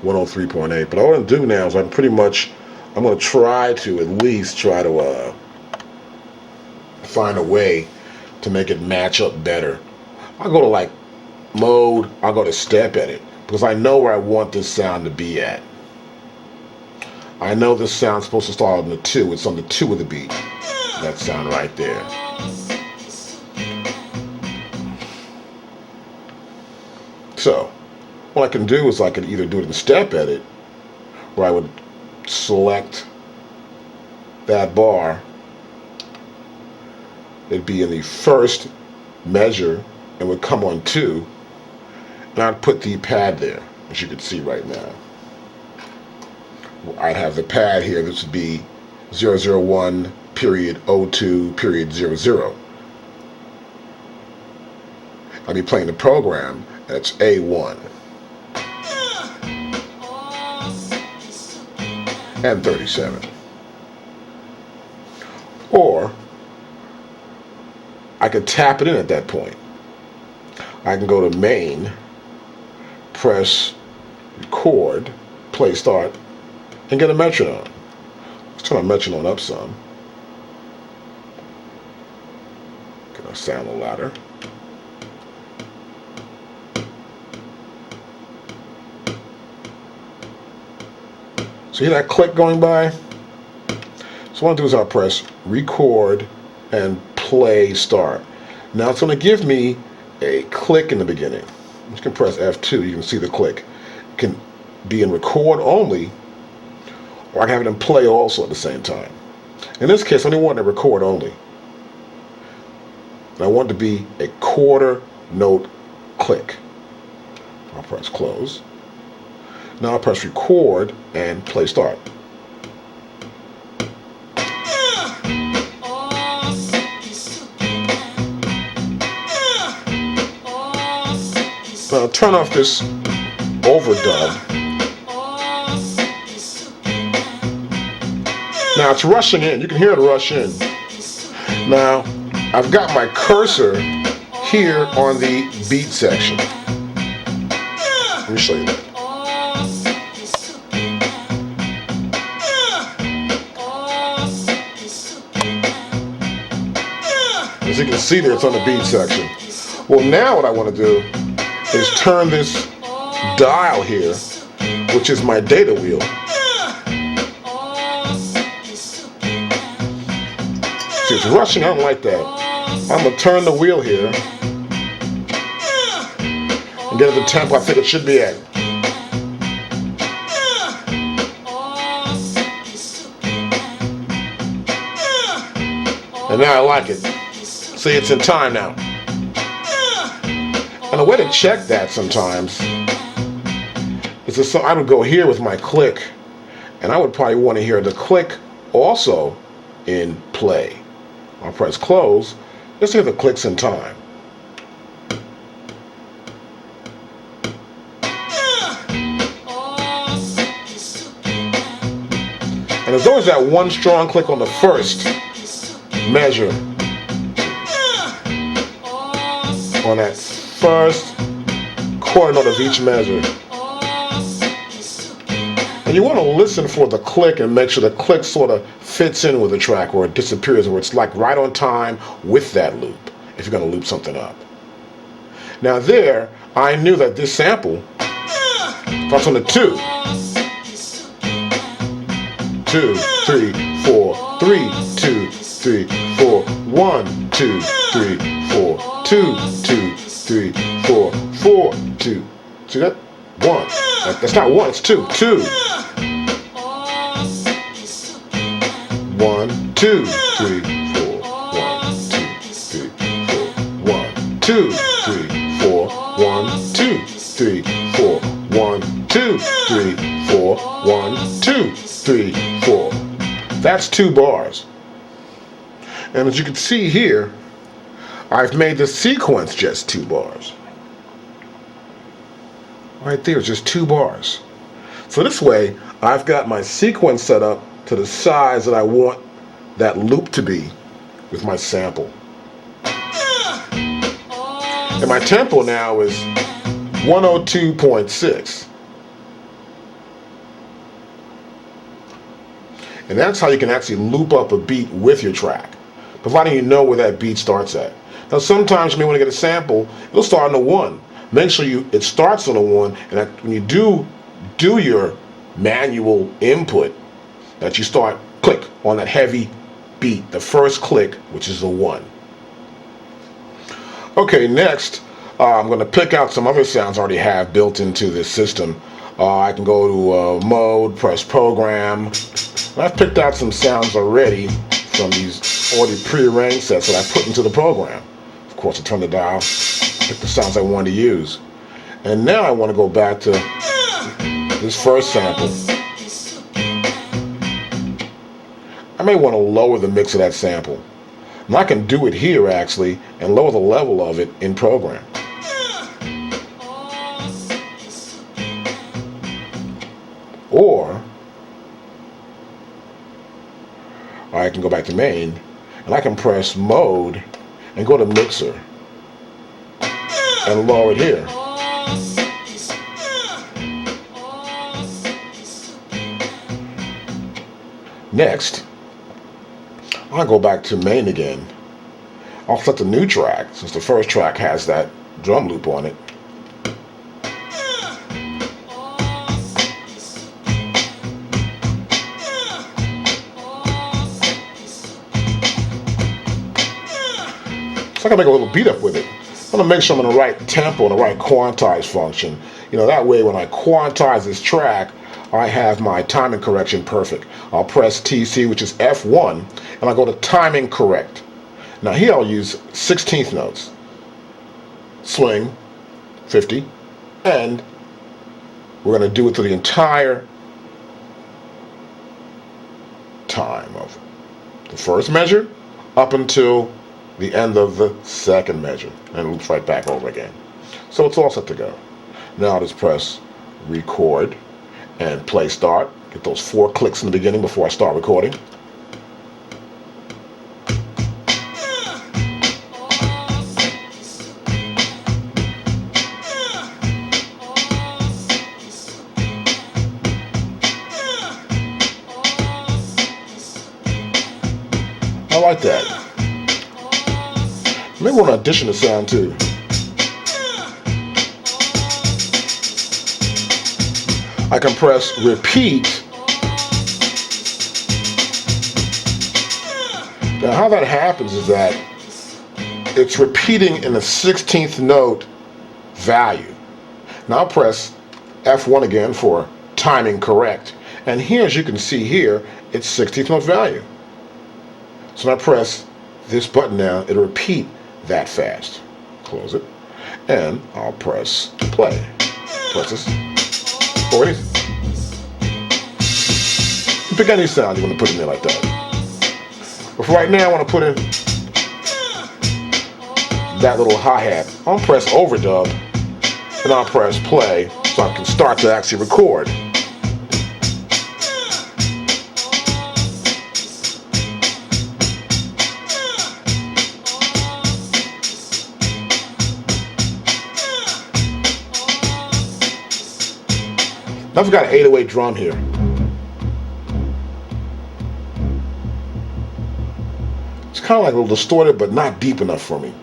103.8. But all I'm going to do now is I'm going to try to at least find a way to make it match up better. I'll go to like mode, I'll go to step edit, because I know where I want this sound to be at. I know this sound's supposed to start on the 2. It's on the 2 of the beat. That sound right there. So, what I can do is I can either do it in step edit, where I would select that bar. It'd be in the first measure and would come on 2. And I'd put the pad there, as you can see right now. I'd have the pad here. This would be 001 period 02 period 00. I'll be playing the program. That's A1 and 37. Or I could tap it in at that point. I can go to main, press record, play start, and get a metronome. Let's turn our metronome up some. Get our sound a little louder. So you hear that click going by? So what I'll do is I'll press record and play start. Now it's going to give me a click in the beginning. You can press F2, you can see the click. It can be in record only, or I can have it in play also at the same time. In this case, I only want it to record only. And I want it to be a quarter note click. I'll press close. Now I'll press record and play start. Now I'll turn off this overdub. Now it's rushing in. You can hear it rush in. Now I've got my cursor here on the beat section. Let me show you that. As you can see there, it's on the beat section. Well, now what I want to do is turn this dial here, which is my data wheel. See, it's rushing, I don't like that. I'm going to turn the wheel here and get it the tempo I think it should be at. And now I like it. See, it's in time now. And a way to check that sometimes is I would go here with my click, and I would probably want to hear the click also in play. I'll press close. Let's hear the clicks in time. And there's always that one strong click on the first measure. On that first quarter note of each measure. And you want to listen for the click and make sure the click sort of fits in with the track, or it disappears, where it's like right on time with that loop, if you're going to loop something up. Now there, I knew that this sample starts on the 2. 2, 3, 4, 3, 2, 3, 4, 1, 2, 3, 4, 2, 2, 3, 4, 4, 2. See that? 1. That's not 1, it's 2. 2. 1, 2, 3, 4, 1, 2, 3, 4, 1, 2, 3, 4, 1, 2, 3, 4, 1, 2, 3, 4, 1, 2, 3, 4. That's 2 bars. And as you can see here, I've made the sequence just 2 bars. Right there, just 2 bars. So this way, I've got my sequence set up to the size that I want that loop to be with my sample. And my tempo now is 102.6. And that's how you can actually loop up a beat with your track, providing you know where that beat starts at. Now sometimes you may want to get a sample, it'll start on the 1. Make sure it starts on a 1, and that when you do your manual input, that you start click on that heavy beat, the first click, which is a 1. Okay, next I'm going to pick out some other sounds I already have built into this system. I can go to mode, press program. I've picked out some sounds already from these already prearranged sets that I put into the program. Of course, I turn the dial, pick the sounds I want to use. And now I want to go back to this first sample. I may want to lower the mix of that sample. And I can do it here actually and lower the level of it in program. Or I can go back to main and I can press mode and go to mixer. and lower it here. Next, I'll go back to main again. I'll select a new track, since the first track has that drum loop on it. So I can make a little beat up with it. I'm gonna make sure I'm in the right tempo and the right quantize function. You know, that way when I quantize this track, I have my timing correction perfect. I'll press TC, which is F1, and I go to timing correct. Now here I'll use 16th notes. Swing, 50, and we're gonna do it through the entire time of the first measure up until the end of the second measure, and it loops right back over again. So it's all set to go. Now I'll just press record and play start. Get those 4 clicks in the beginning before I start recording. I like that. Maybe want to addition the sound too. I can press repeat. Now how that happens is that it's repeating in the 16th note value. Now I'll press F1 again for timing correct. And here, as you can see here, it's 16th note value. So when I press this button now, it'll repeat that fast. Close it. And I'll press play. Press this. Or it is. Pick any sound you want to put in there like that. But for right now, I want to put in that little hi-hat. I'll press overdub, and I'll press play so I can start to actually record. Now I've got an 808 drum here. It's kind of like a little distorted, but not deep enough for me.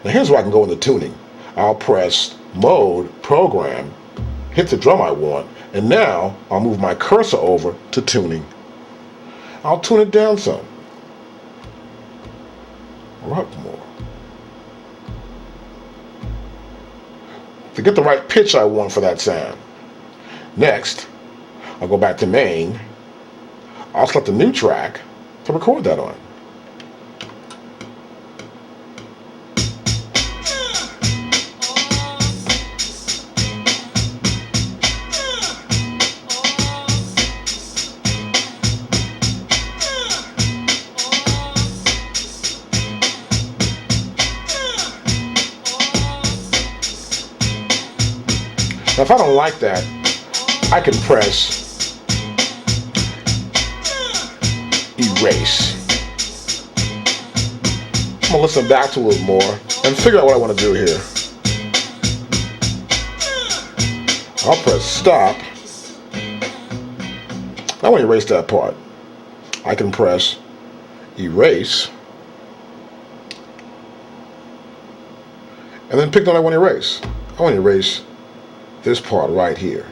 Now here's where I can go into tuning. I'll press mode, program, hit the drum I want, and now I'll move my cursor over to tuning. I'll tune it down some, or up more, to get the right pitch I want for that sound. Next, I'll go back to main. I'll select a new track to record that on. Now if I don't like that, I can press erase. I'm gonna listen back to it a little more and figure out what I want to do here. I'll press stop. I want to erase that part. I can press erase and then pick the one I want to erase. I want to erase this part right here.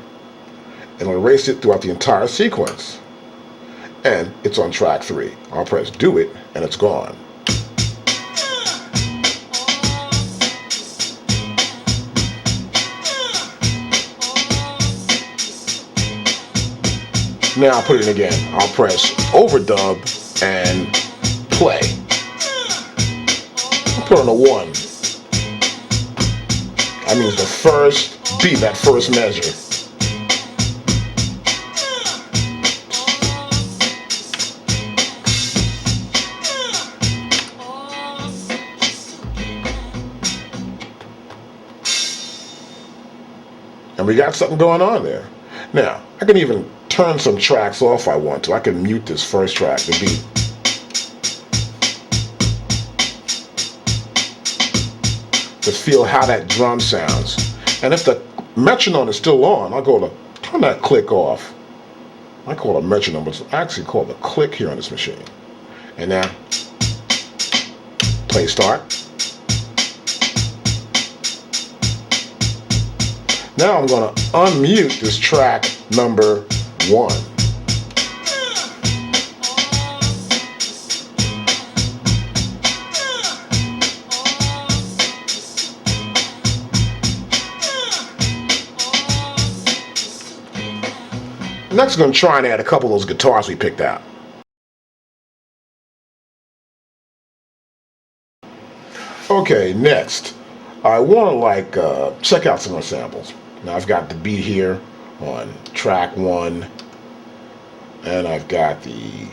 And I'll erase it throughout the entire sequence. And it's on track 3. I'll press do it, and it's gone. Now I'll put it in again. I'll press overdub and play. I'll put on a 1. That means the first beat, that first measure. And we got something going on there. Now, I can even turn some tracks off if I want to. I can mute this first track, the beat. to feel how that drum sounds. And if the metronome is still on, I'll go to turn that click off. I call it a metronome, but it's actually called a click here on this machine. And now, play start. Now I'm going to unmute this track number 1. Next, I'm going to try and add a couple of those guitars we picked out. Okay, next, I want to check out some of the samples. Now I've got the beat here on track 1, and I've got the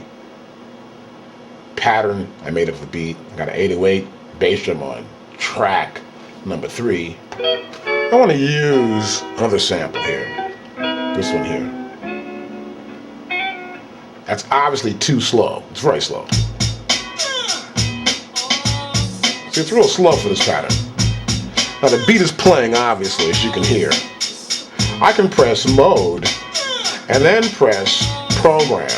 pattern I made of the beat. I've got an 808 bass drum on track number 3. I want to use another sample here, this one here. That's obviously too slow. It's very slow. See, it's real slow for this pattern. Now the beat is playing, obviously, as you can hear. I can press mode and then press program.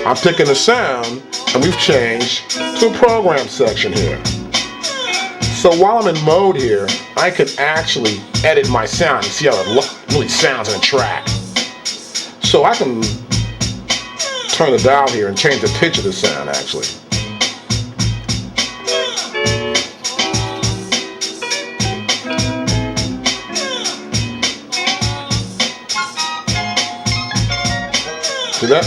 I'm picking the sound and we've changed to a program section here. So while I'm in mode here, I can actually edit my sound and see how it really sounds in a track. So I can turn the dial here and change the pitch of the sound actually. See that?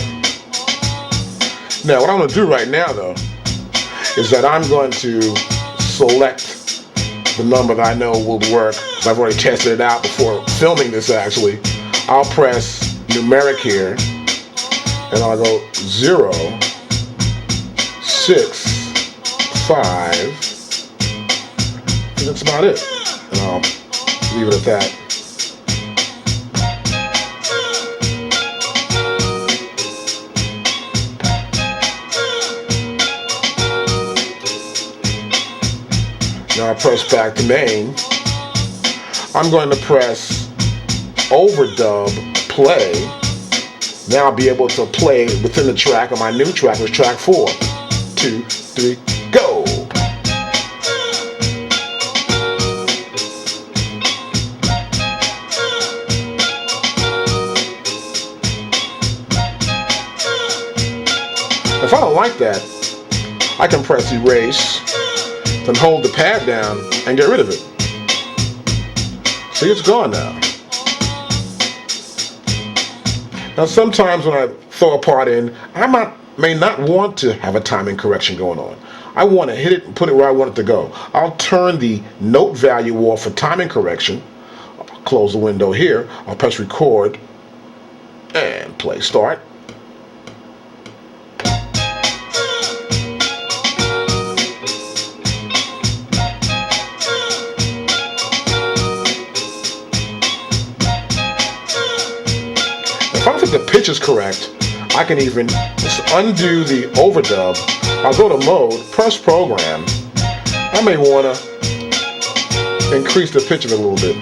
Now what I'm going to do right now though is that I'm going to select the number that I know will work, because I've already tested it out before filming this actually. I'll press numeric here and I'll go 0, 6, 5, and that's about it. And I'll leave it at that. Now I'll press back to main. I'm going to press overdub play. Now I'll be able to play within the track on my new track, which is track 4. 2, 3, go! If I don't like that, I can press erase, then hold the pad down and get rid of it. See, it's gone now. Now sometimes when I throw a part in, I may not want to have a timing correction going on. I want to hit it and put it where I want it to go. I'll turn the note value off for timing correction. I'll close the window here. I'll press record and play start. If I don't think the pitch is correct, I can even just undo the overdub. I'll go to mode, press program. I may want to increase the pitch of it a little bit.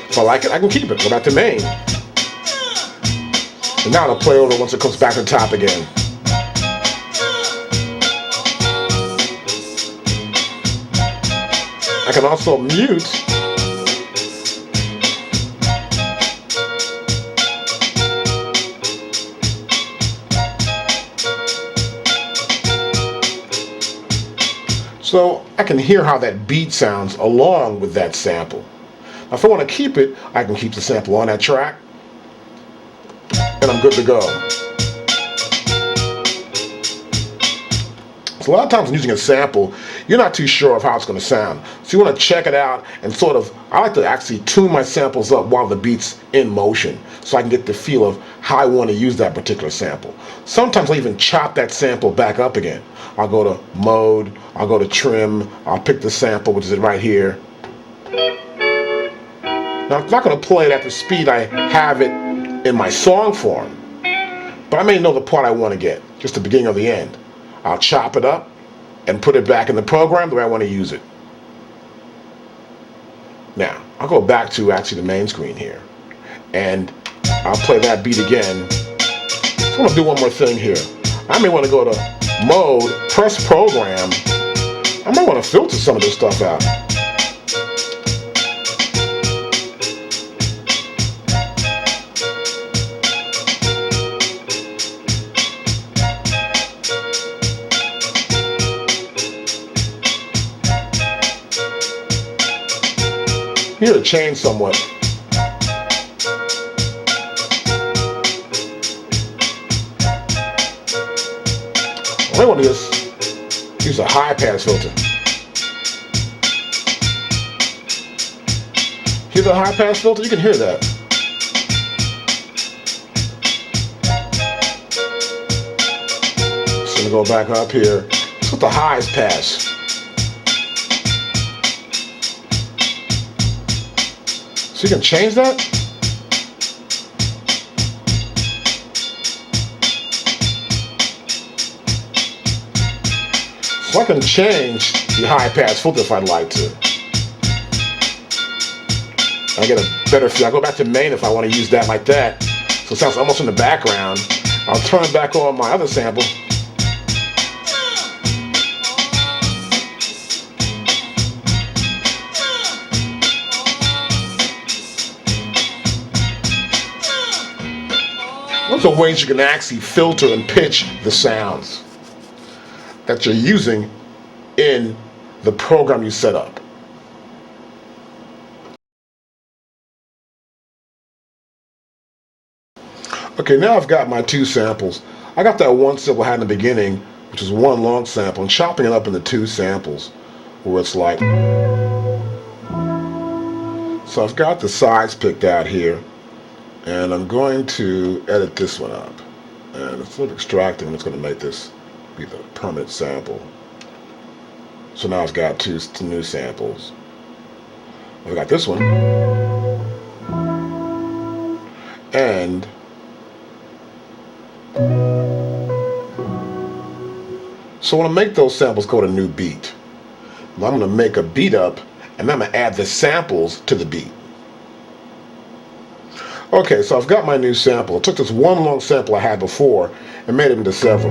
If I like it, I can keep it. Go back to main. And now it'll play over once it comes back to the top again. I can also mute. So I can hear how that beat sounds along with that sample. Now if I want to keep it, I can keep the sample on that track. And I'm good to go. So a lot of times when using a sample, you're not too sure of how it's going to sound. So you want to check it out and sort of, I like to actually tune my samples up while the beat's in motion so I can get the feel of how I want to use that particular sample. Sometimes I even chop that sample back up again. I'll go to mode, I'll go to trim, I'll pick the sample, which is right here. Now I'm not going to play it at the speed I have it in my song form, but I may know the part I want to get, just the beginning or the end. I'll chop it up and put it back in the program the way I want to use it. Now, I'll go back to actually the main screen here, and I'll play that beat again. So I'm going to do one more thing here. I may want to go to mode, press program. I might want to filter some of this stuff out. Here it changed somewhat. I want to just use a high pass filter. Hear the high pass filter? You can hear that. So I'm going to go back up here. Let's put the highest pass. So you can change that? So I can change the high pass filter if I'd like to. I get a better feel. I go back to main if I want to use that like that. So it sounds almost in the background. I'll turn back on my other sample. Those are ways you can actually filter and pitch the sounds that you're using in the program you set up. Okay, now I've got my two samples. I got that one sample I had in the beginning, which is one long sample, and chopping it up into two samples, where it's like. So I've got the sides picked out here, and I'm going to edit this one up. And instead of extracting, I'm just going to make this be the permanent sample. So now I've got two new samples. I've got this one. And so when I make those samples go to new beat, I'm going to make a beat up, and then I'm going to add the samples to the beat. Okay, so I've got my new sample. I took this one long sample I had before and made it into several.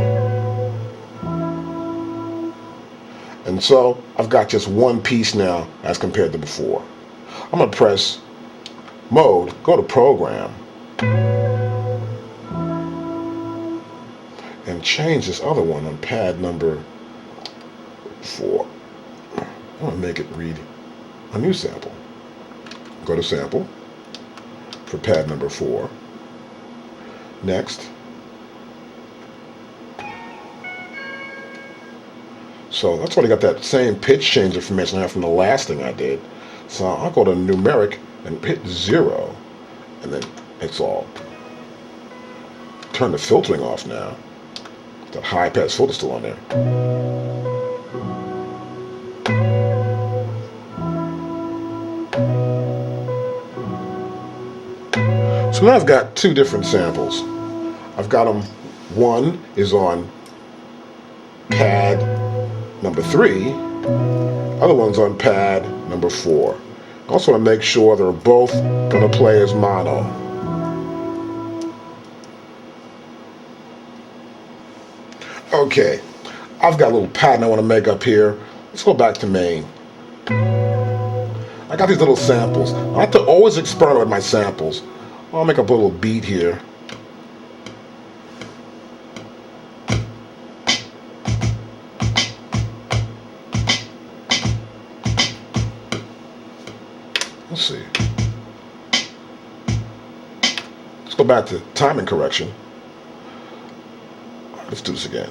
And so I've got just one piece now as compared to before. I'm going to press mode, go to program, and change this other one on pad number 4. I'm going to make it read a new sample. Go to sample for pad number 4. Next. So that's already got that same pitch change information I have from the last thing I did. So I'll go to numeric and hit 0, and then it's all. Turn the filtering off now. That high pass filter still on there. So now I've got two different samples. I've got them, one is on pad number 3, other one's on pad number 4. I also want to make sure they're both going to play as mono. Okay, I've got a little pattern I want to make up here. Let's go back to main. I got these little samples. I like to always experiment with my samples. I'll make up a little beat here. Let's see. Let's go back to timing correction. Let's do this again.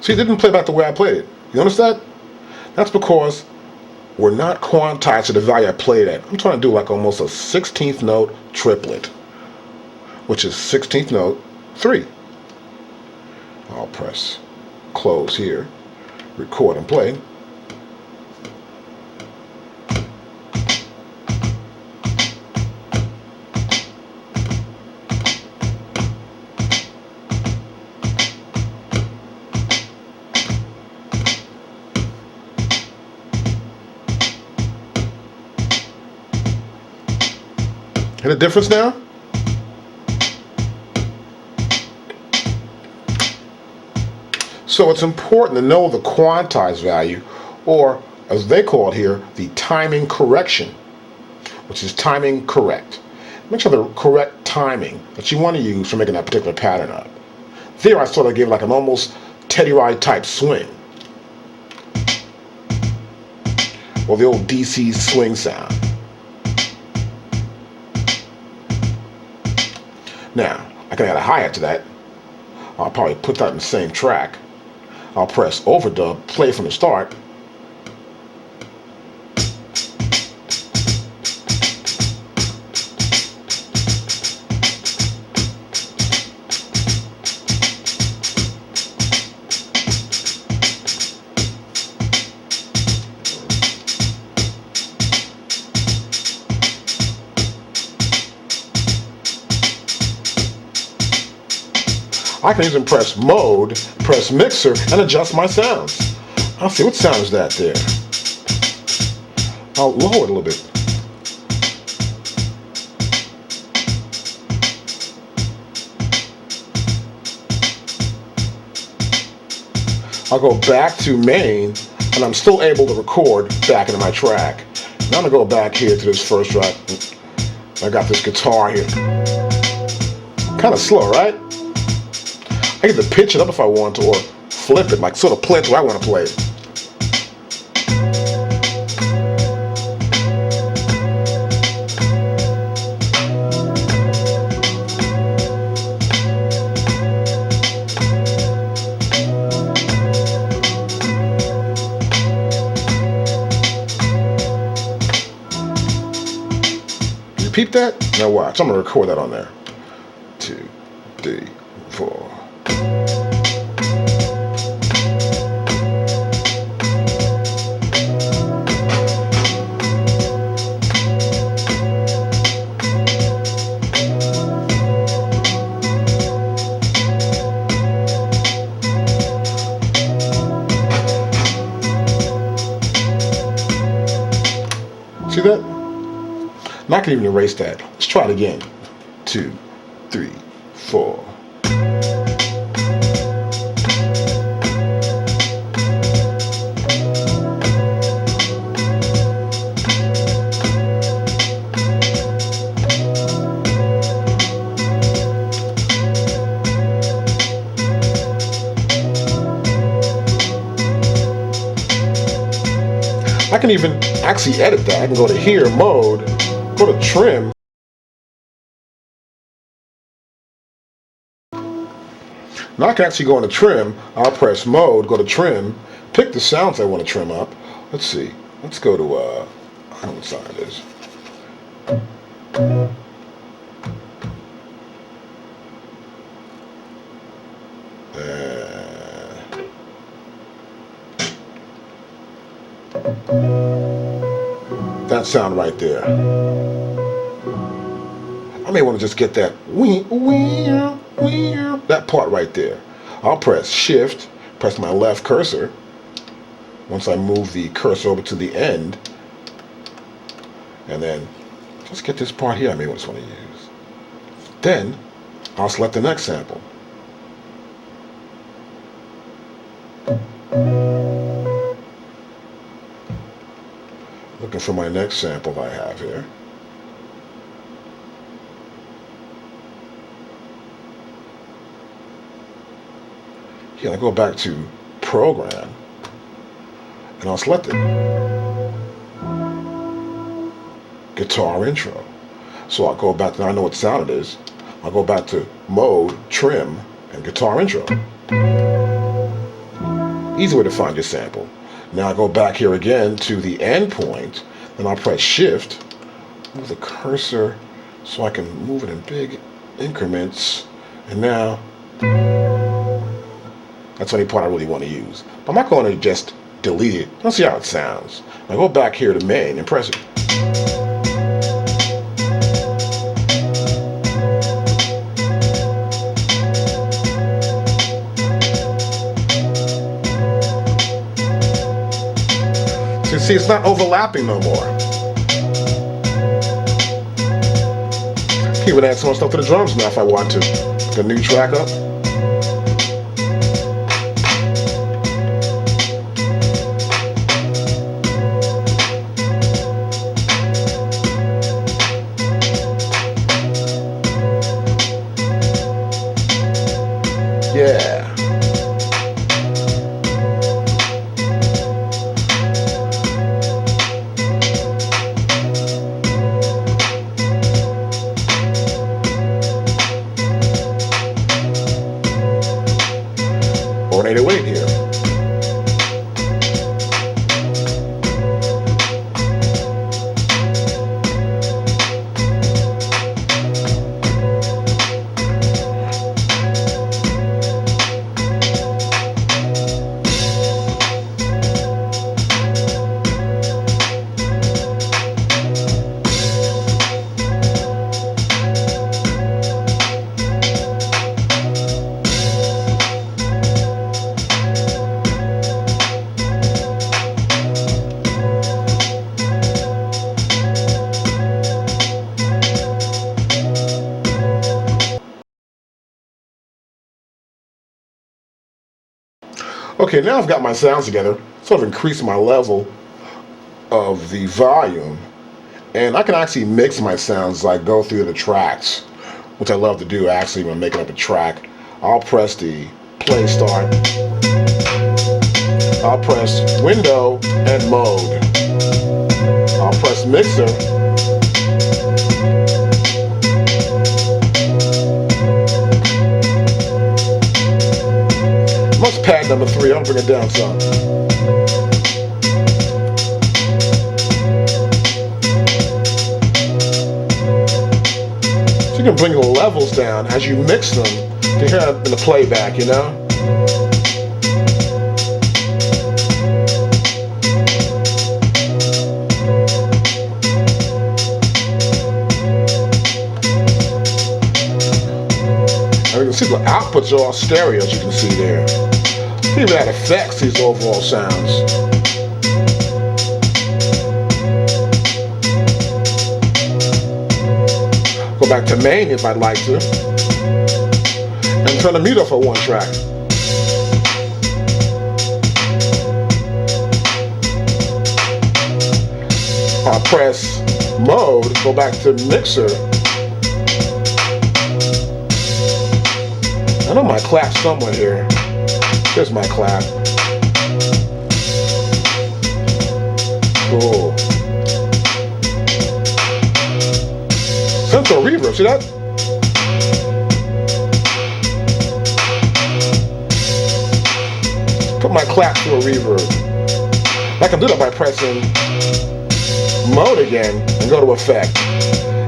See, it didn't play back the way I played it. You notice that? That's because we're not quantized to the value I played at. I'm trying to do like almost a 16th note triplet, which is 16th note 3. I'll press close here, record and play. Hear the difference now? So it's important to know the quantized value, or as they call it here, the timing correction, which is timing correct. Make sure the correct timing that you want to use for making that particular pattern up. There I sort of gave like an almost Teddy Riley type swing, or the old DC swing sound. Now, I can add a hi-hat to that. I'll probably put that in the same track. I'll press overdub, play from the start. I can even press mode, press mixer, and adjust my sounds. I'll see, what sound is that there? I'll lower it a little bit. I'll go back to main, and I'm still able to record back into my track. Now I'm gonna go back here to this first track. I got this guitar here. Kind of slow, right? I get to pitch it up if I want to, or flip it, like sort of play it the way I want to play it. You peep that? Now watch, I'm going to record that on there. 2, 3, 4. See that? Now I can even erase that. Let's try it again. 2, 3, 4. I can even actually edit that. I can go to here, mode, go to trim. Now I can actually go into trim. I'll press mode, go to trim, pick the sounds I want to trim up. Let's see. Let's go to, I don't know what sound it is. That sound right there. I may want to just get that that part right there. I'll press shift, press my left cursor. Once I move the cursor over to the end, and then let's get this part here I may just want to use. Then I'll select the next sample. Looking for my next sample I have here. Here, I'll go back to program, and I'll select it. Guitar intro. So I'll go back, now I know what sound it is. I'll go back to mode, trim, and guitar intro. Easy way to find your sample. Now I go back here again to the end point, then I'll press Shift, move the cursor so I can move it in big increments, and now that's the only part I really want to use. But I'm not going to just delete it. Let's see how it sounds. I go back here to main and press it. So you see, it's not overlapping no more. Even add some more stuff to the drums now if I want to. Put a new track up. Yeah. Or an 808 here. Okay, now I've got my sounds together, sort of increase my level of the volume, and I can actually mix my sounds, like go through the tracks, which I love to do actually when I'm making up a track. I'll press the play start, I'll press window and mode, I'll press mixer, must pad number 3, I'll bring it down some. So you can bring the levels down as you mix them to hear it in the playback, you know? And you can see the outputs are all stereo, as you can see there. See that affects these overall sounds. Go back to main if I'd like to. And turn the mute off for one track. I'll press mode, go back to mixer. I know my clap somewhere here. Here's my clap. Cool. Central reverb, see that? Put my clap to a reverb. I can do that by pressing mode again and go to effect.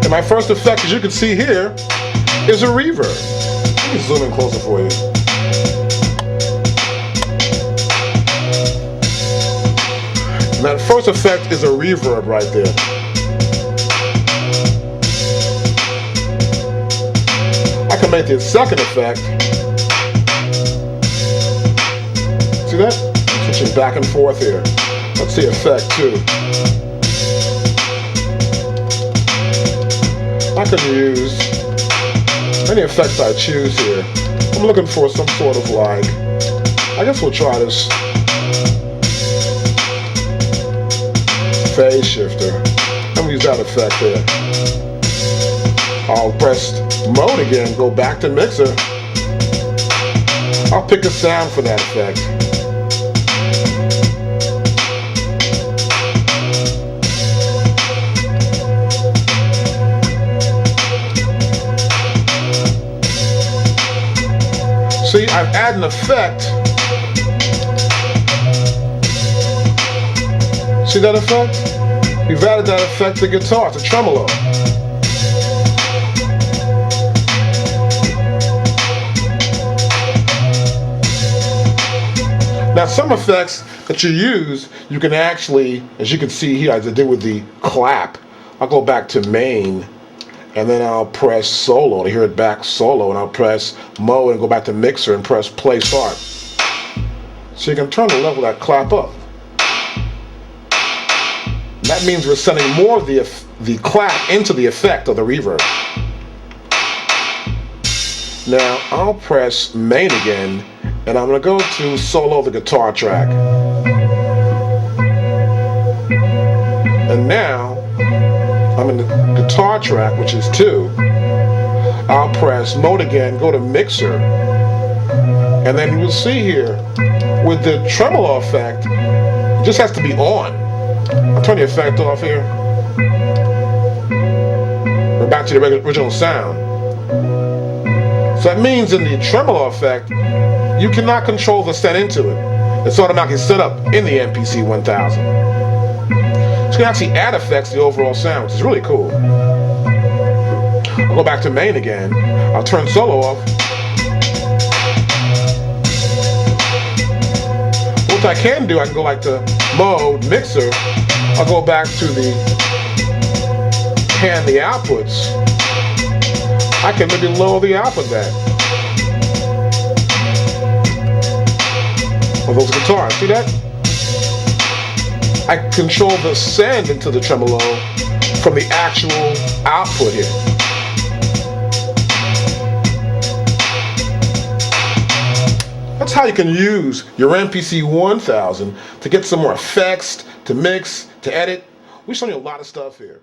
And my first effect, as you can see here, is a reverb. Let me zoom in closer for you. And that first effect is a reverb right there. I can make the second effect. See that? I'm switching back and forth here. Let's see effect 2. I can use any effects I choose here. I'm looking for some sort of like, I guess we'll try this phase shifter. I'm gonna use that effect here. I'll press mode again, go back to mixer. I'll pick a sound for that effect. See, I've added an effect See that effect? We've added that effect to guitar, to tremolo. Now some effects that you use, you can actually, as you can see here, as I did with the clap, I'll go back to main, and then I'll press solo to hear it back solo, and I'll press mode and go back to mixer and press play start. So you can turn the level of that clap up. That means we're sending more of the clap into the effect of the reverb. Now I'll press main again, and I'm going to go to solo the guitar track. And now I'm in the guitar track, which is 2. I'll press mode again, go to mixer, and then you'll see here with the tremolo effect, it just has to be on. I'll turn the effect off here. We're back to the original sound. So that means in the tremolo effect, you cannot control the set into it. It's automatically set up in the MPC1000. So you can actually add effects to the overall sound, which is really cool. I'll go back to main again. I'll turn solo off. What I can do, I can go like to mode, mixer. I'll go back to the pan the outputs. I can maybe lower the output back. Of those guitars, see that? I control the send into the tremolo from the actual output here. That's how you can use your MPC1000 to get some more effects, to mix, to edit. We've shown you a lot of stuff here.